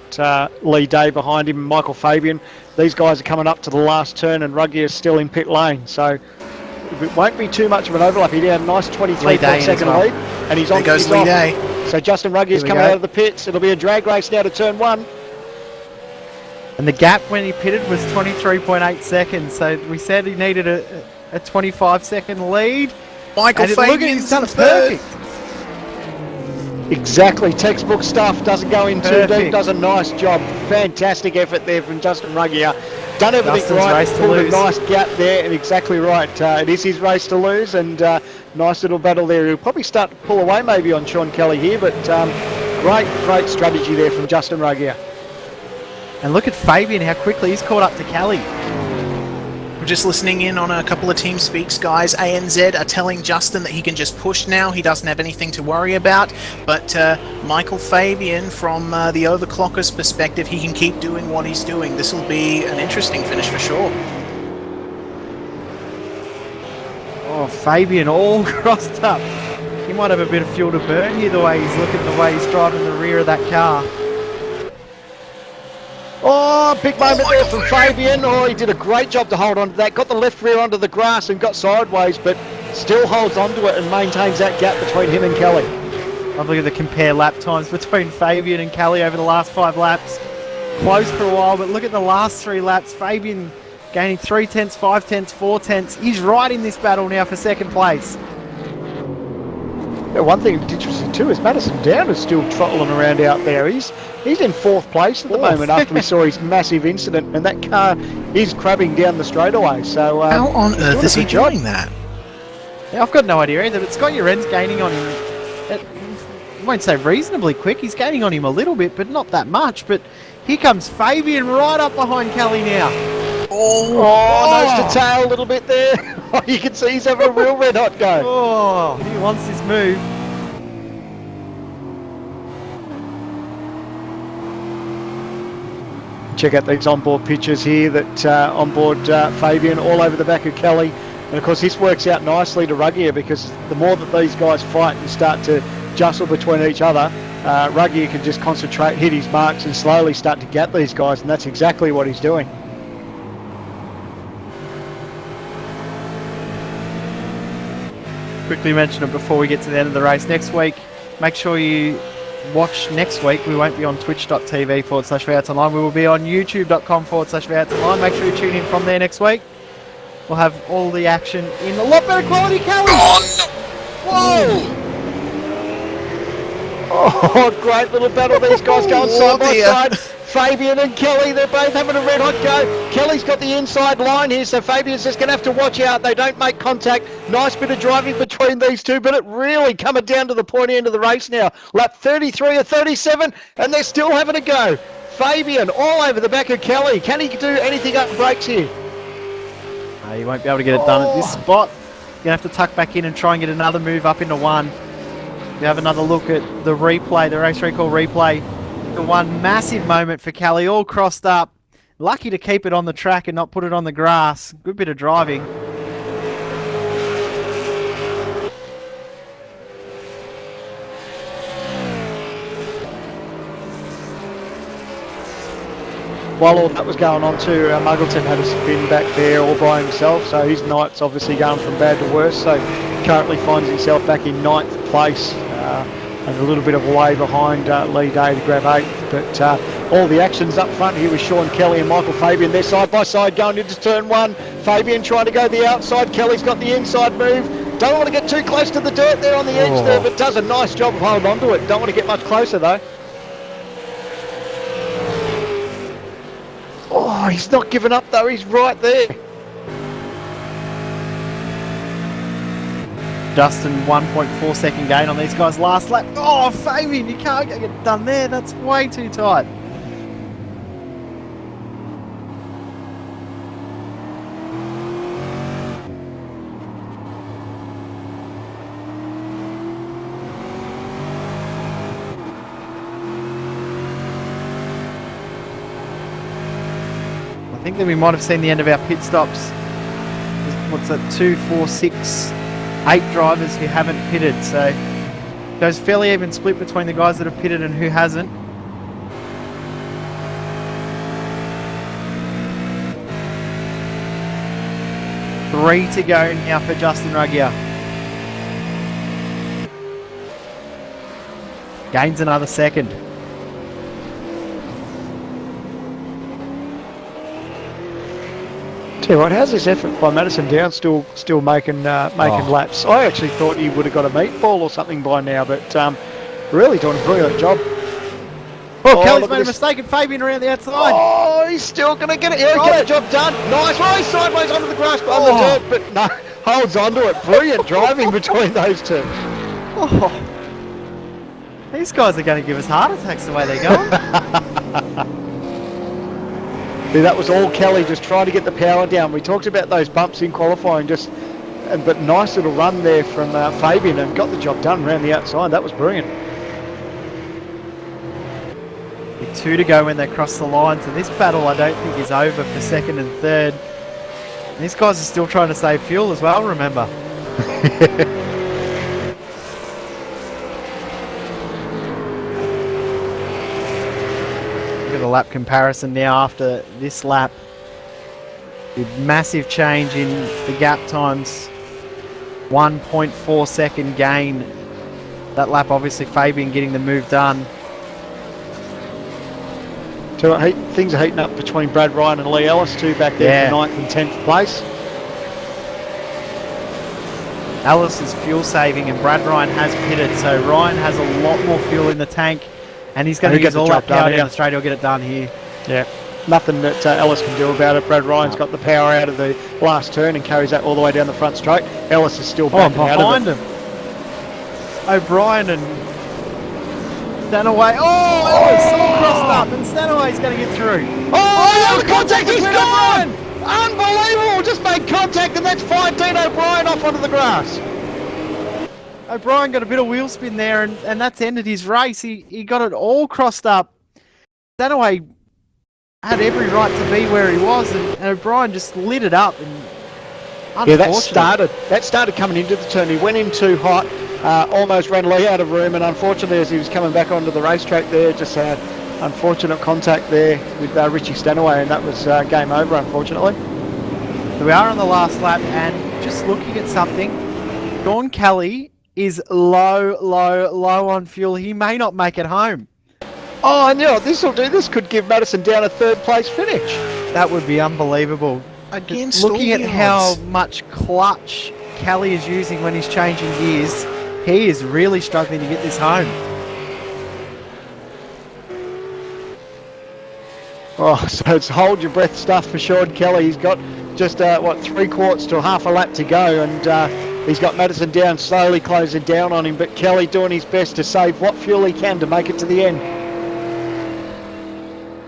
Lee Day behind him, Michael Fabian. These guys are coming up to the last turn, and Ruggier's still in pit lane. So it won't be too much of an overlap. He had a nice 23.2 well. lead, and he's on. There goes he's Lee off. Day. So Justin Ruggier's Here we coming go. out of the pits. It'll be a drag race now to turn 1. And the gap when he pitted was 23.8 seconds. So we said he needed a 25-second lead. Michael And look at Fabian's he's done in it third. perfect. Exactly, textbook stuff. Doesn't go in too deep. Perfect. Does a nice job. Fantastic effort there from Justin Ruggier. Done everything Justin's right. race to Pulled a lose. nice gap there, and exactly right. It is his race to lose, and nice little battle there. He'll probably start to pull away maybe on Sean Kelly here, but great strategy there from Justin Ruggier. And look at Fabian, how quickly he's caught up to Kelly. We're just listening in on a couple of team speaks, guys. ANZ are telling Justin that he can just push now. He doesn't have anything to worry about. But Michael Fabian, from the overclocker's perspective, he can keep doing what he's doing. This will be an interesting finish for sure. Oh, Fabian all crossed up. He might have a bit of fuel to burn here, the way he's looking, the way he's driving the rear of that car. Oh, big moment there from Fabian. Oh, he did a great job to hold on to that. Got the left rear onto the grass and got sideways, but still holds onto it and maintains that gap between him and Kelly. I've looked at the compare lap times between Fabian and Kelly over the last 5 laps. Close for a while, but look at the last 3 laps. Fabian gaining 3 tenths, 5 tenths, 4 tenths. He's right in this battle now for second place. Yeah, one thing that's interesting too is Madison Down is still trotting around out there. He's in 4th place at the moment after we saw his massive incident, and that car is crabbing down the straightaway. So how on earth is he doing that? Yeah, I've got no idea either, but Scott Uren's gaining on him. I won't say reasonably quick. He's gaining on him a little bit, but not that much. But here comes Fabian right up behind Kelly now. Nose to tail a little bit there. You can see he's having a real red hot go. Oh, he wants this move. Check out these onboard pictures here that onboard Fabian all over the back of Kelly. And of course this works out nicely to Ruggier, because the more that these guys fight and start to jostle between each other, Ruggier can just concentrate, hit his marks and slowly start to gap these guys, and that's exactly what he's doing. Quickly mention it before we get to the end of the race. Next week, make sure you watch next week. We won't be on twitch.tv/VoutsOnline. We will be on youtube.com/VoutsOnline. Make sure you tune in from there next week. We'll have all the action in a lot better quality, Kelly. Whoa! Oh, great little battle. These guys going side by side. Fabian and Kelly, they're both having a red hot go. Kelly's got the inside line here, so Fabian's just going to have to watch out. They don't make contact. Nice bit of driving between these two, but it really coming down to the pointy end of the race now. Lap 33 or 37, and they're still having a go. Fabian all over the back of Kelly. Can he do anything up brakes here? No, you won't be able to get it done at this spot. You're going to have to tuck back in and try and get another move up into 1. We have another look at the replay, the race recall replay. The one massive moment for Kelly, all crossed up. Lucky to keep it on the track and not put it on the grass. Good bit of driving. While all that was going on too, Muggleton had a spin back there all by himself, so his night's obviously going from bad to worse, so currently finds himself back in 9th place. And a little bit of a way behind Lee Day to grab 8th, but all the actions up front here with Sean Kelly and Michael Fabian. They're side by side going into turn 1. Fabian trying to go the outside. Kelly's got the inside move. Don't want to get too close to the dirt there on the edge there, but does a nice job of holding on to it. Don't want to get much closer though. Oh, he's not giving up though. He's right there. Justin, 1.4 second gain on these guys last lap. Oh, Fabian, you can't get it done there. That's way too tight. I think that we might have seen the end of our pit stops. What's that? 2, 4, 6... 8 drivers who haven't pitted, so there's fairly even split between the guys that have pitted and who hasn't. Three to go now for Justin Ruggier. Gains another second. Tell you what, how's this effort by Madison Down still making laps? I actually thought he would have got a meatball or something by now, but really doing a brilliant job. Oh, Kelly's look at made a this. mistake and Fabian around the outside. Oh, he's still going to get it. Yeah, get the job done. Nice race, sideways onto the grass, on the dirt, but no, holds onto it. Brilliant driving between those two. Oh. These guys are going to give us heart attacks the way they're going. Yeah, that was all Kelly, just trying to get the power down. We talked about those bumps in qualifying, but nice little run there from Fabian, and got the job done around the outside. That was brilliant. With 2 to go when they cross the line, so this battle I don't think is over for second and third. And these guys are still trying to save fuel as well, remember. Look at the lap comparison now after this lap. With massive change in the gap times. 1.4 second gain. That lap obviously Fabian getting the move done. So things are heating up between Brad Ryan and Lee Ellis, two back there for 9th and 10th place. Ellis is fuel saving and Brad Ryan has pitted, so Ryan has a lot more fuel in the tank and he's going to use all that power down the straight. He'll get it done here. Yeah, nothing that Ellis can do about it. Brad Ryan's got the power out of the last turn and carries that all the way down the front straight. Ellis is still backing out of it. Behind him. O'Brien and Stanaway. Oh, Ellis all crossed up and Stanaway's going to get through. Oh, the contact, he's gone! Unbelievable, just made contact and that's fired Dean O'Brien off onto the grass. O'Brien got a bit of wheel spin there and that's ended his race. He got it all crossed up. Stanaway had every right to be where he was and O'Brien just lit it up. And yeah, that started coming into the turn. He went in too hot, almost ran Lee out of room, and unfortunately as he was coming back onto the racetrack there, just had unfortunate contact there with Richie Stanaway, and that was game over, unfortunately. So we are on the last lap, and just looking at something, Sean Kelly is low on fuel. He may not make it home. Oh, and yeah, this will do. This could give Madison down a 3rd place finish. That would be unbelievable. Against looking all at the how odds. much clutch Kelly is using when he's changing gears, he is really struggling to get this home. Oh, so it's hold your breath stuff for Sean Kelly. He's got just, 3/4 to half a lap to go, and he's got Madison down, slowly closing down on him, but Kelly doing his best to save what fuel he can to make it to the end.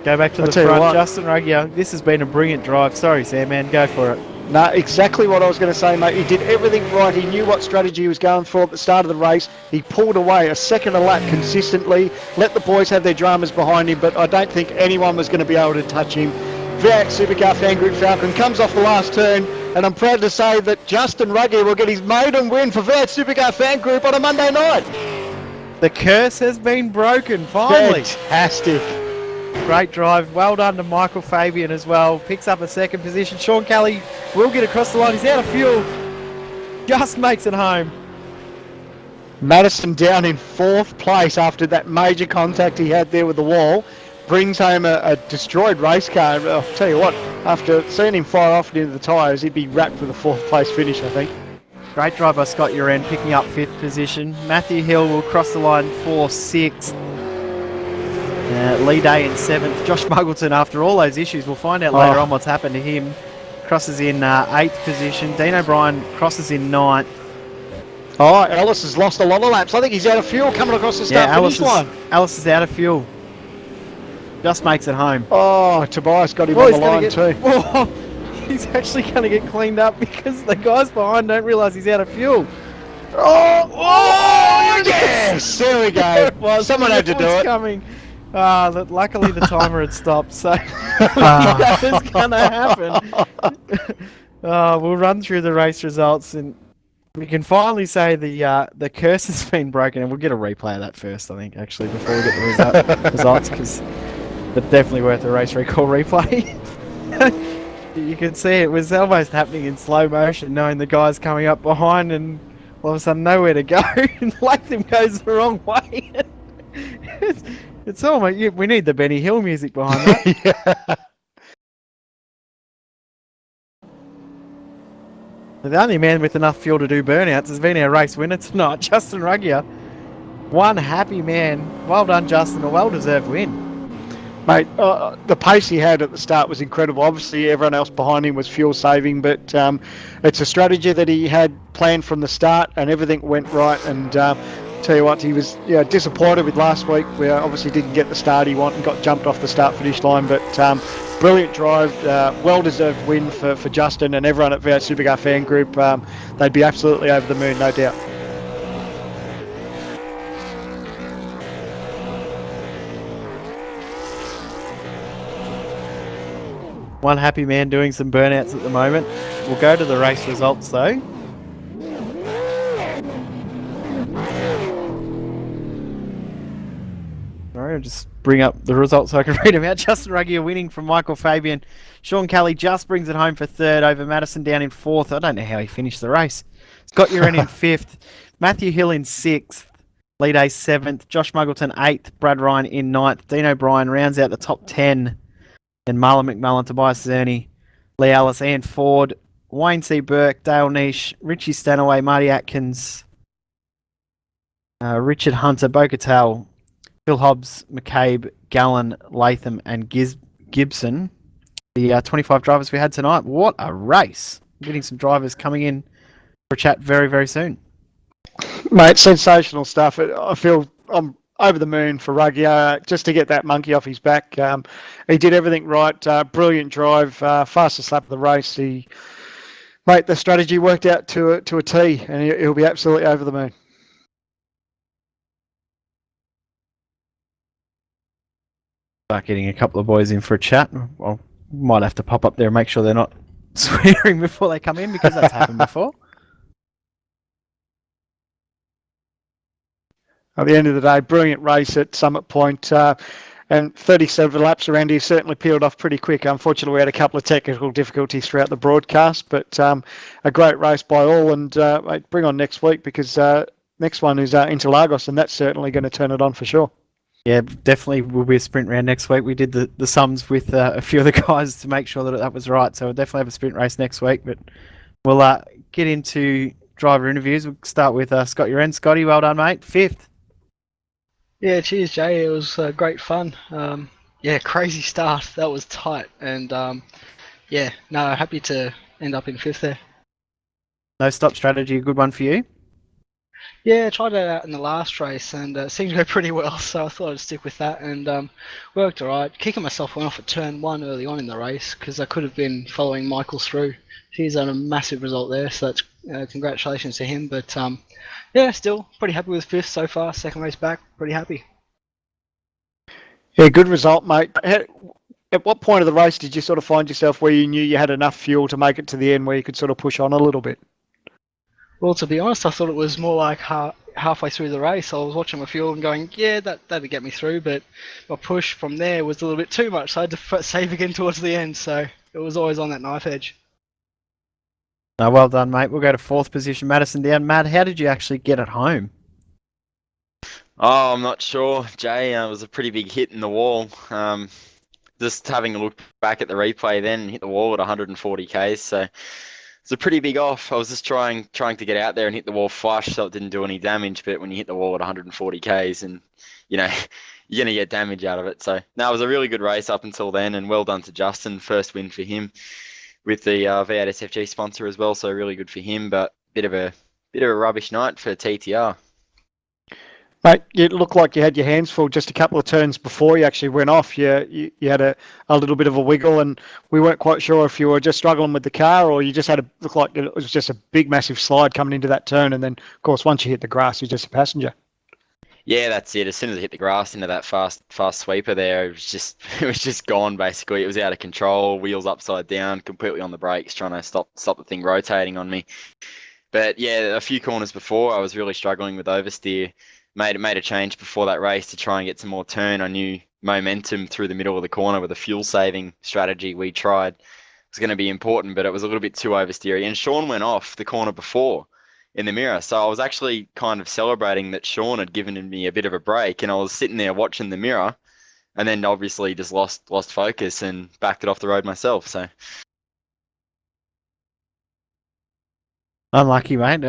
Go back to the front, Justin Ruggier. This has been a brilliant drive. Sorry, Sam, man. Go for it. No, exactly what I was going to say, mate. He did everything right. He knew what strategy he was going for at the start of the race. He pulled away a second a lap consistently, let the boys have their dramas behind him, but I don't think anyone was going to be able to touch him. V8 Supercar Fan Group Falcon comes off the last turn, and I'm proud to say that Justin Ruggier will get his maiden win for V8 Supercar Fan Group on a Monday night. The curse has been broken, finally. Fantastic. Great drive. Well done to Michael Fabian as well. Picks up a 2nd position. Sean Kelly will get across the line. He's out of fuel. Just makes it home. Madison down in 4th place after that major contact he had there with the wall. Brings home a destroyed race car. I'll tell you what, after seeing him fire off into the tyres, he'd be wrapped with a 4th place finish, I think. Great drive by Scott Uren, picking up 5th position. Matthew Hill will cross the line for 6th. Lee Day in 7th. Josh Muggleton, after all those issues, we'll find out later on what's happened to him. Crosses in 8th position. Dean O'Brien crosses in 9th. Oh, Ellis has lost a lot of laps. I think he's out of fuel coming across the start-finish line. Ellis is out of fuel. Just makes it home. Oh, Tobias got him on the line too. Oh, he's actually going to get cleaned up because the guys behind don't realise he's out of fuel. Oh, yes! There we go. Someone had to do it. Coming. Luckily the timer had stopped, so that was going to happen. We'll run through the race results and we can finally say the curse has been broken, and we'll get a replay of that first, I think, actually, before we get the results, because it's definitely worth a race recall replay. You can see it was almost happening in slow motion, knowing the guys coming up behind and all of a sudden nowhere to go, and Latham goes the wrong way. It's almost, we need the Benny Hill music behind that. Yeah. The only man with enough fuel to do burnouts has been our race winner tonight, Justin Ruggier. One happy man. Well done, Justin. A well-deserved win. Mate, the pace he had at the start was incredible. Obviously, everyone else behind him was fuel saving, but it's a strategy that he had planned from the start, and everything went right. And tell you what, he was disappointed with last week. We obviously didn't get the start he wanted and got jumped off the start-finish line, but brilliant drive, well-deserved win for Justin and everyone at V8 Supercar fan group. They'd be absolutely over the moon, no doubt. One happy man doing some burnouts at the moment. We'll go to the race results though. Sorry, I'll just bring up the results so I can read them out. Justin Ruggier winning from Michael Fabian. Sean Kelly just brings it home for third over Madison down in fourth. I don't know how he finished the race. Scott Uren in fifth. Matthew Hill in sixth. Lee Day seventh. Josh Muggleton eighth. Brad Ryan in ninth. Dean O'Brien rounds out the top 10. Then Marlon McMullen, Tobias Zerny, Lee Ellis, Ian Ford, Wayne C. Burke, Dale Nish, Richie Stanaway, Marty Atkins, Richard Hunter, Bo Cattell, Phil Hobbs, McCabe, Gallen, Latham, and Gibson. The 25 drivers we had tonight. What a race. I'm getting some drivers coming in for a chat very, very soon. Mate, sensational stuff. I feel I'm over the moon for Ruggier just to get that monkey off his back. He did everything right. Brilliant drive, fastest lap of the race. The strategy worked out to a T, and he'll be absolutely over the moon. Start getting a couple of boys in for a chat. Well, might have to pop up there and make sure they're not swearing before they come in, because that's happened before. At the end of the day, brilliant race at Summit Point, and 37 laps around here certainly peeled off pretty quick. Unfortunately, we had a couple of technical difficulties throughout the broadcast, but a great race by all, and bring on next week, because next one is Interlagos, and that's certainly going to turn it on for sure. Yeah, definitely will be a sprint round next week. We did the sums with a few of the guys to make sure that was right, so we'll definitely have a sprint race next week, but we'll get into driver interviews. We'll start with Scott Uren. Scotty, well done, mate. Fifth. Yeah, cheers, Jay. It was great fun. Crazy start. That was tight. And happy to end up in fifth there. No stop strategy, a good one for you? Yeah, I tried that out in the last race, and it seemed to go pretty well, so I thought I'd stick with that, and worked alright. Kicking myself went off at turn 1 early on in the race, because I could have been following Michael through. He's done a massive result there, so that's congratulations to him, but still pretty happy with fifth so far. Second race back, pretty happy. Yeah, good result, mate. At what point of the race did you sort of find yourself where you knew you had enough fuel to make it to the end, where you could sort of push on a little bit? Well, to be honest, I thought it was more like halfway through the race. I was watching my fuel and going, yeah, that'd get me through, but my push from there was a little bit too much, so I had to save again towards the end, so it was always on that knife edge. No, well done, mate. We'll go to fourth position, Madison down. Matt, how did you actually get it home? Oh, I'm not sure, Jay. It was a pretty big hit in the wall. Just having a look back at the replay, then hit the wall at 140 k's. So it's a pretty big off. I was just trying to get out there and hit the wall flush, so it didn't do any damage. But when you hit the wall at 140 k's, and you're gonna get damage out of it. So no, it was a really good race up until then, and well done to Justin. First win for him with the V8 SFG sponsor as well. So really good for him. But bit of a rubbish night for TTR. Mate, it looked like you had your hands full just a couple of turns before you actually went off. You had a little bit of a wiggle, and we weren't quite sure if you were just struggling with the car, or you just looked like it was just a big, massive slide coming into that turn. And then, of course, once you hit the grass, you're just a passenger. Yeah, that's it. As soon as I hit the grass into that fast sweeper there, it was just gone basically. It was out of control, wheels upside down, completely on the brakes, trying to stop the thing rotating on me. But yeah, a few corners before, I was really struggling with oversteer. Made a change before that race to try and get some more turn. I knew momentum through the middle of the corner with a fuel saving strategy we tried was going to be important, but it was a little bit too oversteery. And Sean went off the corner before in the mirror, so I was actually kind of celebrating that Sean had given me a bit of a break, and I was sitting there watching the mirror, and then obviously just lost focus and backed it off the road myself. So Unlucky, mate.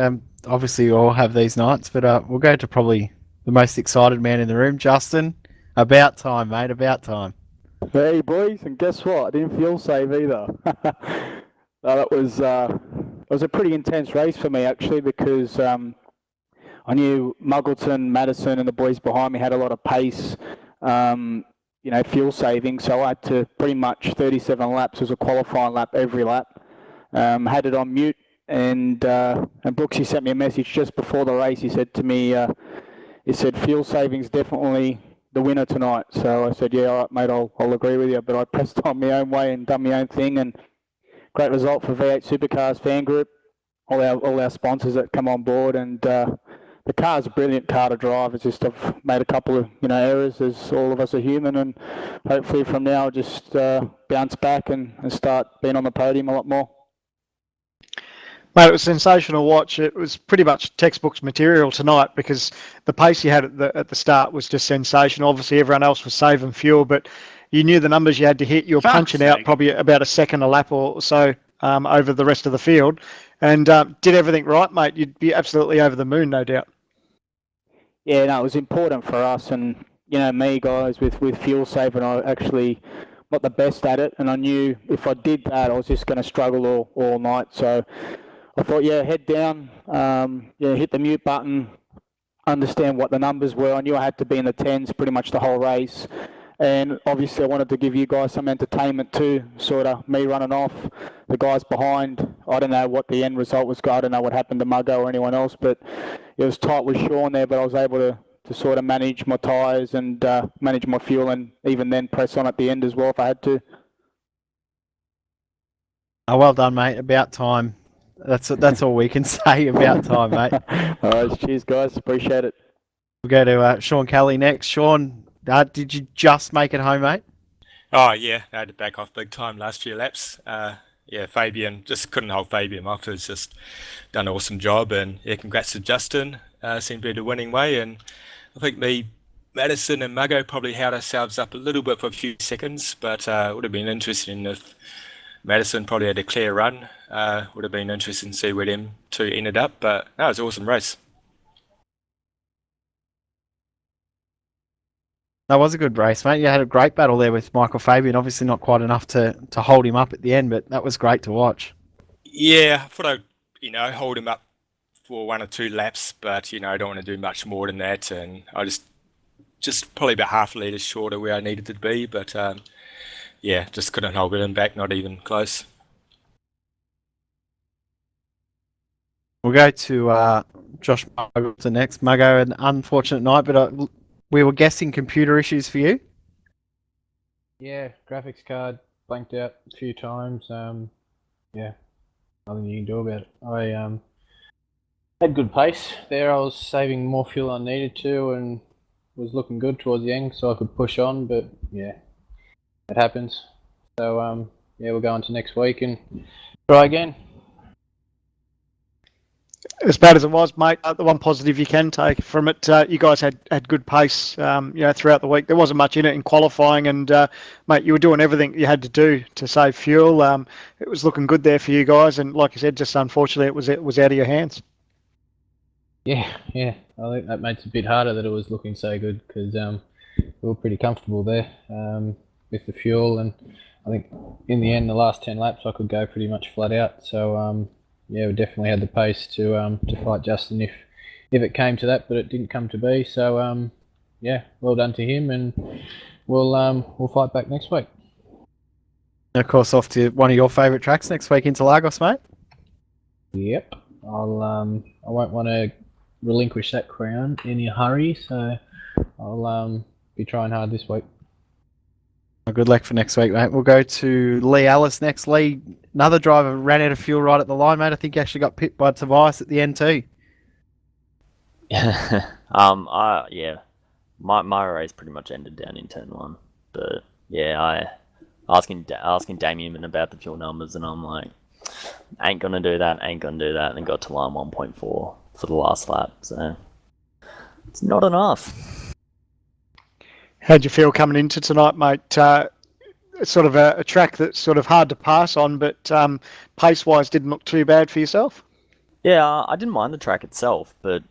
Obviously, we all have these nights, but we'll go to probably the most excited man in the room, Justin. About time, mate. About time. Hey boys, and guess what? I didn't fuel save either. That was it was a pretty intense race for me actually because I knew Muggleton, Madison, and the boys behind me had a lot of pace, fuel saving. So I had to pretty much 37 laps was a qualifying lap every lap. Had it on mute, and Brooksy sent me a message just before the race. He said to me, he said fuel saving's definitely the winner tonight. So I said, yeah, all right, mate, I'll agree with you. But I pressed on my own way and done my own thing, and great result for V8 Supercars fan group, all our sponsors that come on board, and the car's a brilliant car to drive. It's just I've made a couple of errors, as all of us are human, and hopefully from now I'll just bounce back and start being on the podium a lot more. Mate, it was sensational watch. It was pretty much textbooks material tonight because the pace you had at the start was just sensational. Obviously, everyone else was saving fuel, but you knew the numbers you had to hit. You were punching out probably about a second a lap or so over the rest of the field, and did everything right, mate. You'd be absolutely over the moon, no doubt. Yeah, no, it was important for us, and me guys with fuel saving, I actually not the best at it, and I knew if I did that, I was just going to struggle all night. So I thought, head down, hit the mute button, understand what the numbers were. I knew I had to be in the 10s pretty much the whole race. And obviously I wanted to give you guys some entertainment too, sort of me running off, the guys behind. I don't know what the end result was. I don't know what happened to Muggo or anyone else, but it was tight with Sean there, but I was able to sort of manage my tyres and manage my fuel, and even then press on at the end as well if I had to. Oh, well done, mate. About time. That's all we can say. About time, mate. All right, cheers, guys. Appreciate it. We'll go to Sean Kelly next. Sean, did you just make it home, mate? Oh, yeah. I had to back off big time last few laps. Fabian, just couldn't hold Fabian off. He's just done an awesome job. And, congrats to Justin. Seemed to be the winning way. And I think Madison and Muggo probably held ourselves up a little bit for a few seconds, but it would have been interesting if Madison probably had a clear run. Would have been interesting to see where them two ended up, but no, it was an awesome race. That was a good race, mate. You had a great battle there with Michael Fabian. Obviously not quite enough to hold him up at the end, but that was great to watch. Yeah, I thought I'd, hold him up for 1 or 2 laps, but, I don't want to do much more than that, and I just probably about half a litre shorter where I needed to be, but just couldn't hold him back, not even close. We'll go to Josh Muggo next. Muggo, an unfortunate night, but we were guessing computer issues for you. Yeah, graphics card blanked out a few times. Nothing you can do about it. I had good pace there. I was saving more fuel than I needed to, and was looking good towards the end, so I could push on. But it happens. So we'll go on to next week and try again. As bad as it was, mate, the one positive you can take from it, you guys had good pace, throughout the week. There wasn't much in it in qualifying, and mate, you were doing everything you had to do to save fuel. It was looking good there for you guys, and like I said, just unfortunately, it was out of your hands. Yeah. I think that makes it a bit harder that it was looking so good because we were pretty comfortable there with the fuel, and I think in the end, the last 10 laps, I could go pretty much flat out. So. We definitely had the pace to fight Justin if it came to that, but it didn't come to be. So well done to him, and we'll fight back next week. Of course, off to one of your favourite tracks next week into Lagos, mate. Yep, I won't want to relinquish that crown in a hurry, so I'll be trying hard this week. Good luck for next week, mate. We'll go to Lee Ellis next. Lee, another driver ran out of fuel right at the line, mate. I think he actually got pipped by Tobias at the end too. My race pretty much ended down in turn 1, but I asking Damien about the fuel numbers, and I'm like, ain't gonna do that, and then got to line 1.4 for the last lap, so it's not enough. How'd you feel coming into tonight, mate? Sort of a track that's sort of hard to pass on, but pace-wise didn't look too bad for yourself? Yeah, I didn't mind the track itself, but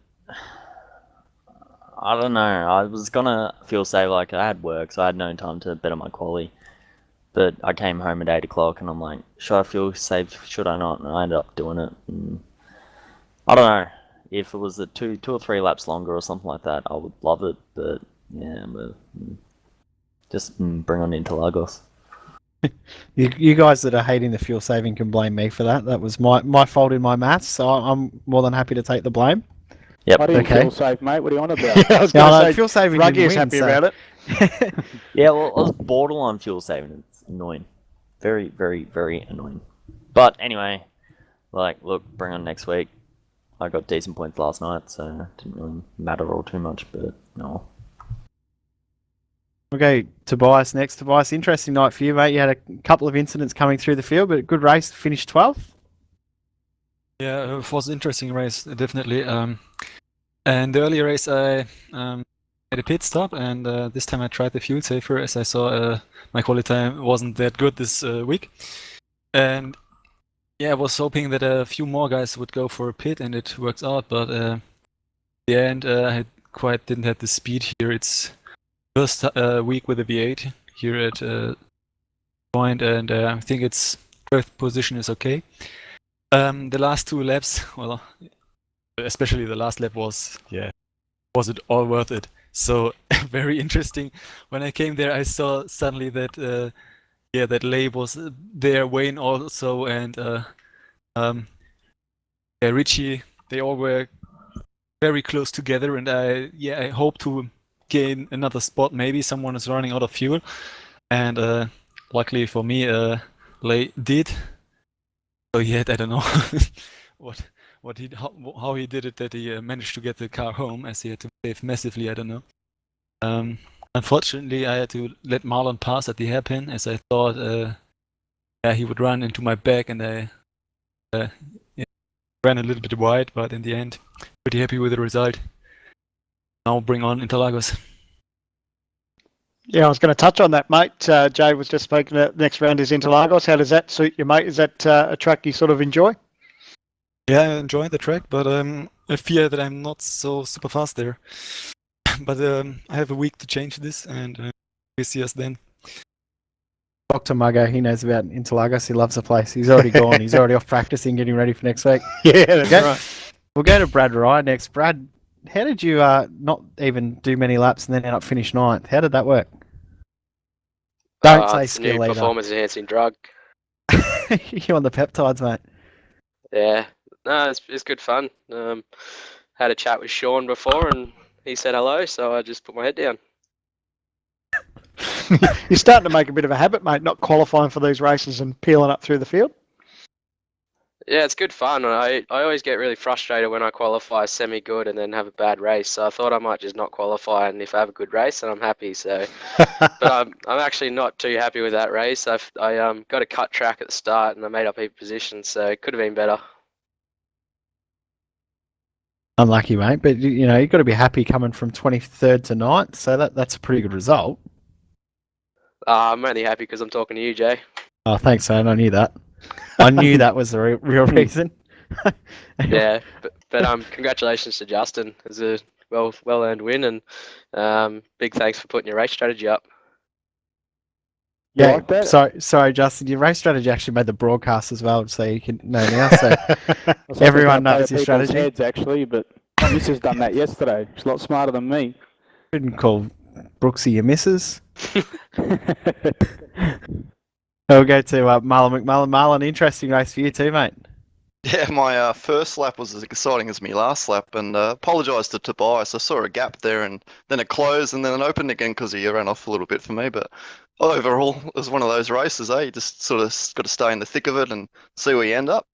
I don't know. I was gonna feel safe, like I had work, so I had no time to better my quali. But I came home at 8 o'clock and I'm like, should I fuel save? Should I not? And I ended up doing it. And I don't know. If it was a two or three laps longer or something like that, I would love it. But yeah, just bring on Interlagos. You guys that are hating the fuel saving can blame me for that. That was my fault in my maths, so I'm more than happy to take the blame. Yep. I didn't Okay. fuel save, mate. What are you on about? Yeah, I was going to say, fuel saving Ruggy didn't is win, happy so- about it. Yeah, well, I was borderline fuel saving. It's annoying. Very, very, very annoying. But anyway, like, look, bring on next week. I got decent points last night, so it didn't really matter all too much, but no. We'll go Tobias next. Tobias, interesting night for you, mate. You had a couple of incidents coming through the field, but good race, finished 12th. Yeah, it was an interesting race, definitely. And the earlier race, I made a pit stop, and this time I tried the fuel safer, as I saw my quality time wasn't that good this week. And yeah, I was hoping that a few more guys would go for a pit, and it works out. But in the end, I didn't have the speed here. It's first week with a V8 here at point, and I think its 12th position is okay. The last two laps, well, especially the last lap was it all worth it? So very interesting. When I came there, I saw suddenly that that Lay was there, Wayne also, and Richie. They all were very close together, and I hope to gain another spot. Maybe someone is running out of fuel, and luckily for me, Lay did. So yet I don't know how he did it, that he managed to get the car home, as he had to save massively. I don't know. Unfortunately, I had to let Marlon pass at the hairpin, as I thought he would run into my back, and I ran a little bit wide, but in the end, pretty happy with the result. Now bring on Interlagos. Yeah, I was going to touch on that, mate. Jay was just speaking that next round is Interlagos. How does that suit you, mate? Is that a track you sort of enjoy? Yeah, I enjoy the track, but I fear that I'm not so super fast there. But I have a week to change this, and we'll see us then. Dr. Muggo, he knows about Interlagos. He loves the place. He's already gone. He's already off practicing, getting ready for next week. Yeah, that's Okay. right. We'll go to Brad Ryan next. Brad, how did you not even do many laps and then end up finish ninth? How did that work? Don't say it's a new skill leader. performance-enhancing drug. You on the peptides, mate? Yeah, no, it's good fun. Had a chat with Sean before, and he said hello, so I just put my head down. You're starting to make a bit of a habit, mate, not qualifying for these races and peeling up through the field. Yeah, it's good fun. I always get really frustrated when I qualify semi-good and then have a bad race. So I thought I might just not qualify, and if I have a good race, then I'm happy. So, but I'm actually not too happy with that race. I got a cut track at the start, and I made up 8 positions, so it could have been better. Unlucky, mate. But you know, you've got to be happy coming from 23rd to 9th. So that's a pretty good result. I'm only happy because I'm talking to you, Jay. Oh, thanks, man. I knew that. I knew that was the real reason. Yeah, but congratulations to Justin. It was a well earned win, and big thanks for putting your race strategy up. Yeah, like that? sorry, Justin. Your race strategy actually made the broadcast as well, so you can know now. So I was hoping everyone to play knows your people's strategy. Heads, actually, but my missus done that yesterday. She's a lot smarter than me. Couldn't call Brooksy your missus. We'll go to Marlon McMullen. Marlon, interesting race for you too, mate. Yeah, my first lap was as exciting as my last lap, and apologise to Tobias. I saw a gap there, and then it closed, and then it opened again because he ran off a little bit for me. But overall, it was one of those races, eh? You just sort of got to stay in the thick of it and see where you end up.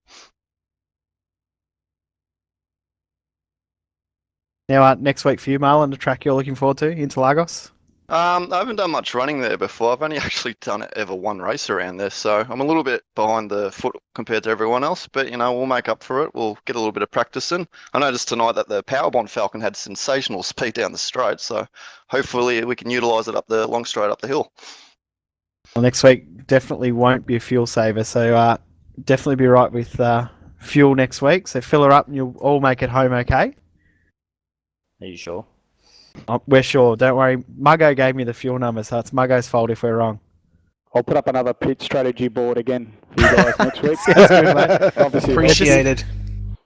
Now, next week for you, Marlon, the track you're looking forward to, Interlagos. I haven't done much running there before. I've only actually done ever one race around there, so I'm a little bit behind the foot compared to everyone else. But we'll make up for it. We'll get a little bit of practice in. I noticed tonight that the Powerbond Falcon had sensational speed down the straight, so hopefully we can utilise it up the long straight up the hill. Well, next week definitely won't be a fuel saver, so definitely be right with fuel next week. So fill her up, and you'll all make it home okay. Are you sure? We're sure. Don't worry. Muggo gave me the fuel number, so it's Muggo's fault if we're wrong. I'll put up another pit strategy board again for you guys next week. Sounds good, mate. Obviously, Appreciated.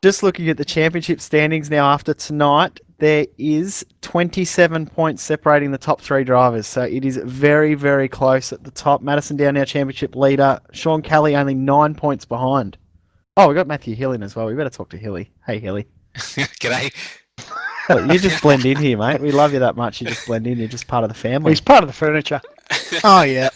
Just looking at the championship standings now after tonight, there is 27 points separating the top 3 drivers. So it is very, very close at the top. Madison Down now championship leader. Sean Kelly only 9 points behind. Oh, we got Matthew Hill in as well. We better talk to Hilly. Hey, Hilly. G'day. Look, you just blend in here, mate. We love you that much. You just blend in. You're just part of the family. He's part of the furniture. Oh, yeah.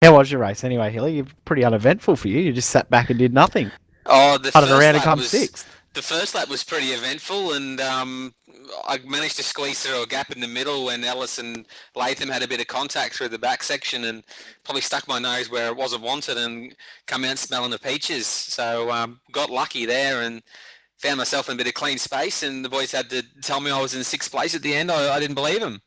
How was your race anyway, Hilly? You're pretty uneventful for you. You just sat back and did nothing. Oh, the Hunted first around and lap come was 6th. the first lap was pretty eventful, and I managed to squeeze through a gap in the middle when Ellis and Latham had a bit of contact through the back section, and probably stuck my nose where it wasn't wanted and come out smelling the peaches. So got lucky there and found myself in a bit of clean space, and the boys had to tell me I was in 6th place at the end. I didn't believe them.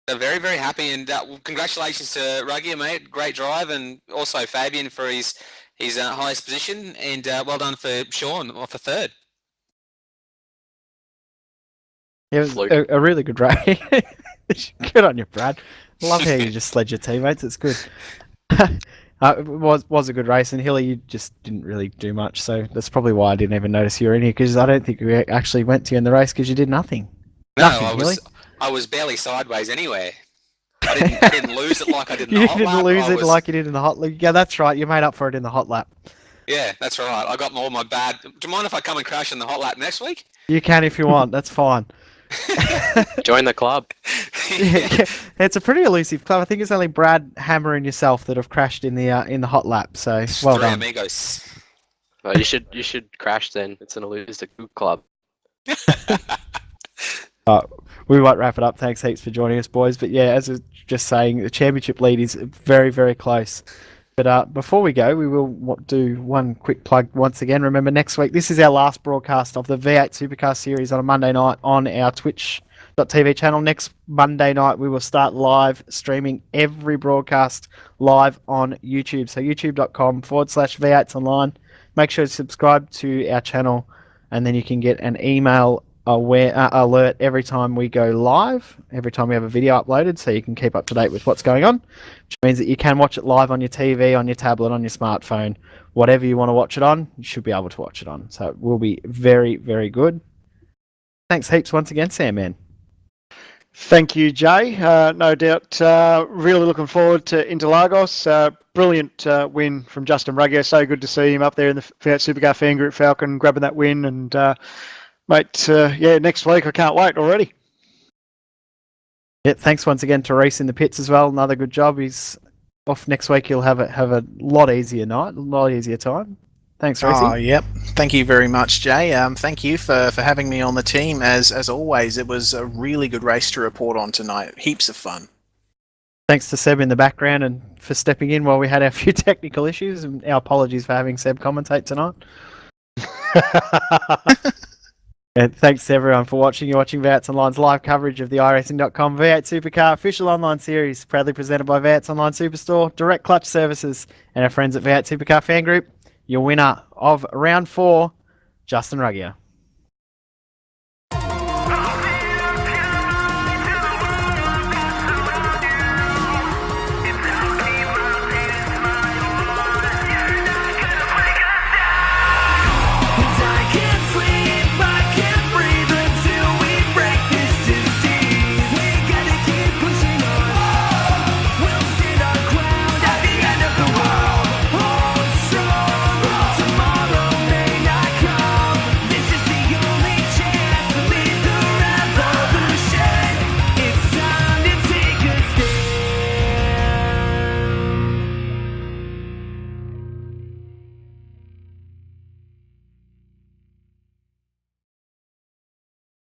So very, very happy, and congratulations to Ruggier, mate. Great drive, and also Fabian for his highest position, and well done for Sean for 3rd. It was a really good race. Good on you, Brad. Love how you just sled your teammates. It's good. It was a good race, and Hilly, you just didn't really do much, so that's probably why I didn't even notice you were in here, because I don't think we actually went to you in the race because you did nothing. No, Nothing, I was barely sideways anywhere. I didn't lose it like I did in the You hot didn't lap. lose it like you did in the hot lap. Yeah, that's right. You made up for it in the hot lap. Yeah, that's right. I got all my bad. Do you mind if I come and crash in the hot lap next week? You can if you want. That's fine. Join the club. Yeah, it's a pretty elusive club. I think it's only Brad, Hammer, and yourself that have crashed in the hot lap. So well Three done. amigos. Oh, you should crash then. It's an elusive club. We might wrap it up. Thanks heaps for joining us, boys. But yeah, as I was just saying, the championship lead is very, very close. But before we go, we will do one quick plug once again. Remember, next week, this is our last broadcast of the V8 Supercar series on a Monday night on our Twitch.tv channel. Next Monday night, we will start live streaming every broadcast live on YouTube. So youtube.com/V8s online. Make sure to subscribe to our channel, and then you can get an email alert every time we go live, every time we have a video uploaded, so you can keep up to date with what's going on, which means that you can watch it live on your TV, on your tablet, on your smartphone, whatever you want to watch it on, you should be able to watch it on. So it will be very, very good. Thanks heaps once again, Sam, man. Thank you, Jay. No doubt, really looking forward to Interlagos. Brilliant win from Justin Ruggier. So good to see him up there in the Fiat Supercar fan group, Falcon, grabbing that win. And mate, yeah, next week I can't wait already. Yeah, thanks once again to Reese in the pits as well. Another good job. He's off next week. He'll have a lot easier night, a lot easier time. Thanks, Reese. Oh, yep. Thank you very much, Jay. Thank you for having me on the team. As always, it was a really good race to report on tonight. Heaps of fun. Thanks to Seb in the background and for stepping in while we had our few technical issues. And our apologies for having Seb commentate tonight. And thanks to everyone for watching. You're watching V8s Online's live coverage of the iRacing.com V8 Supercar official online series, proudly presented by V8s Online Superstore, Direct Clutch Services, and our friends at V8 Supercar Fan Group. Your winner of round 4, Justin Ruggier.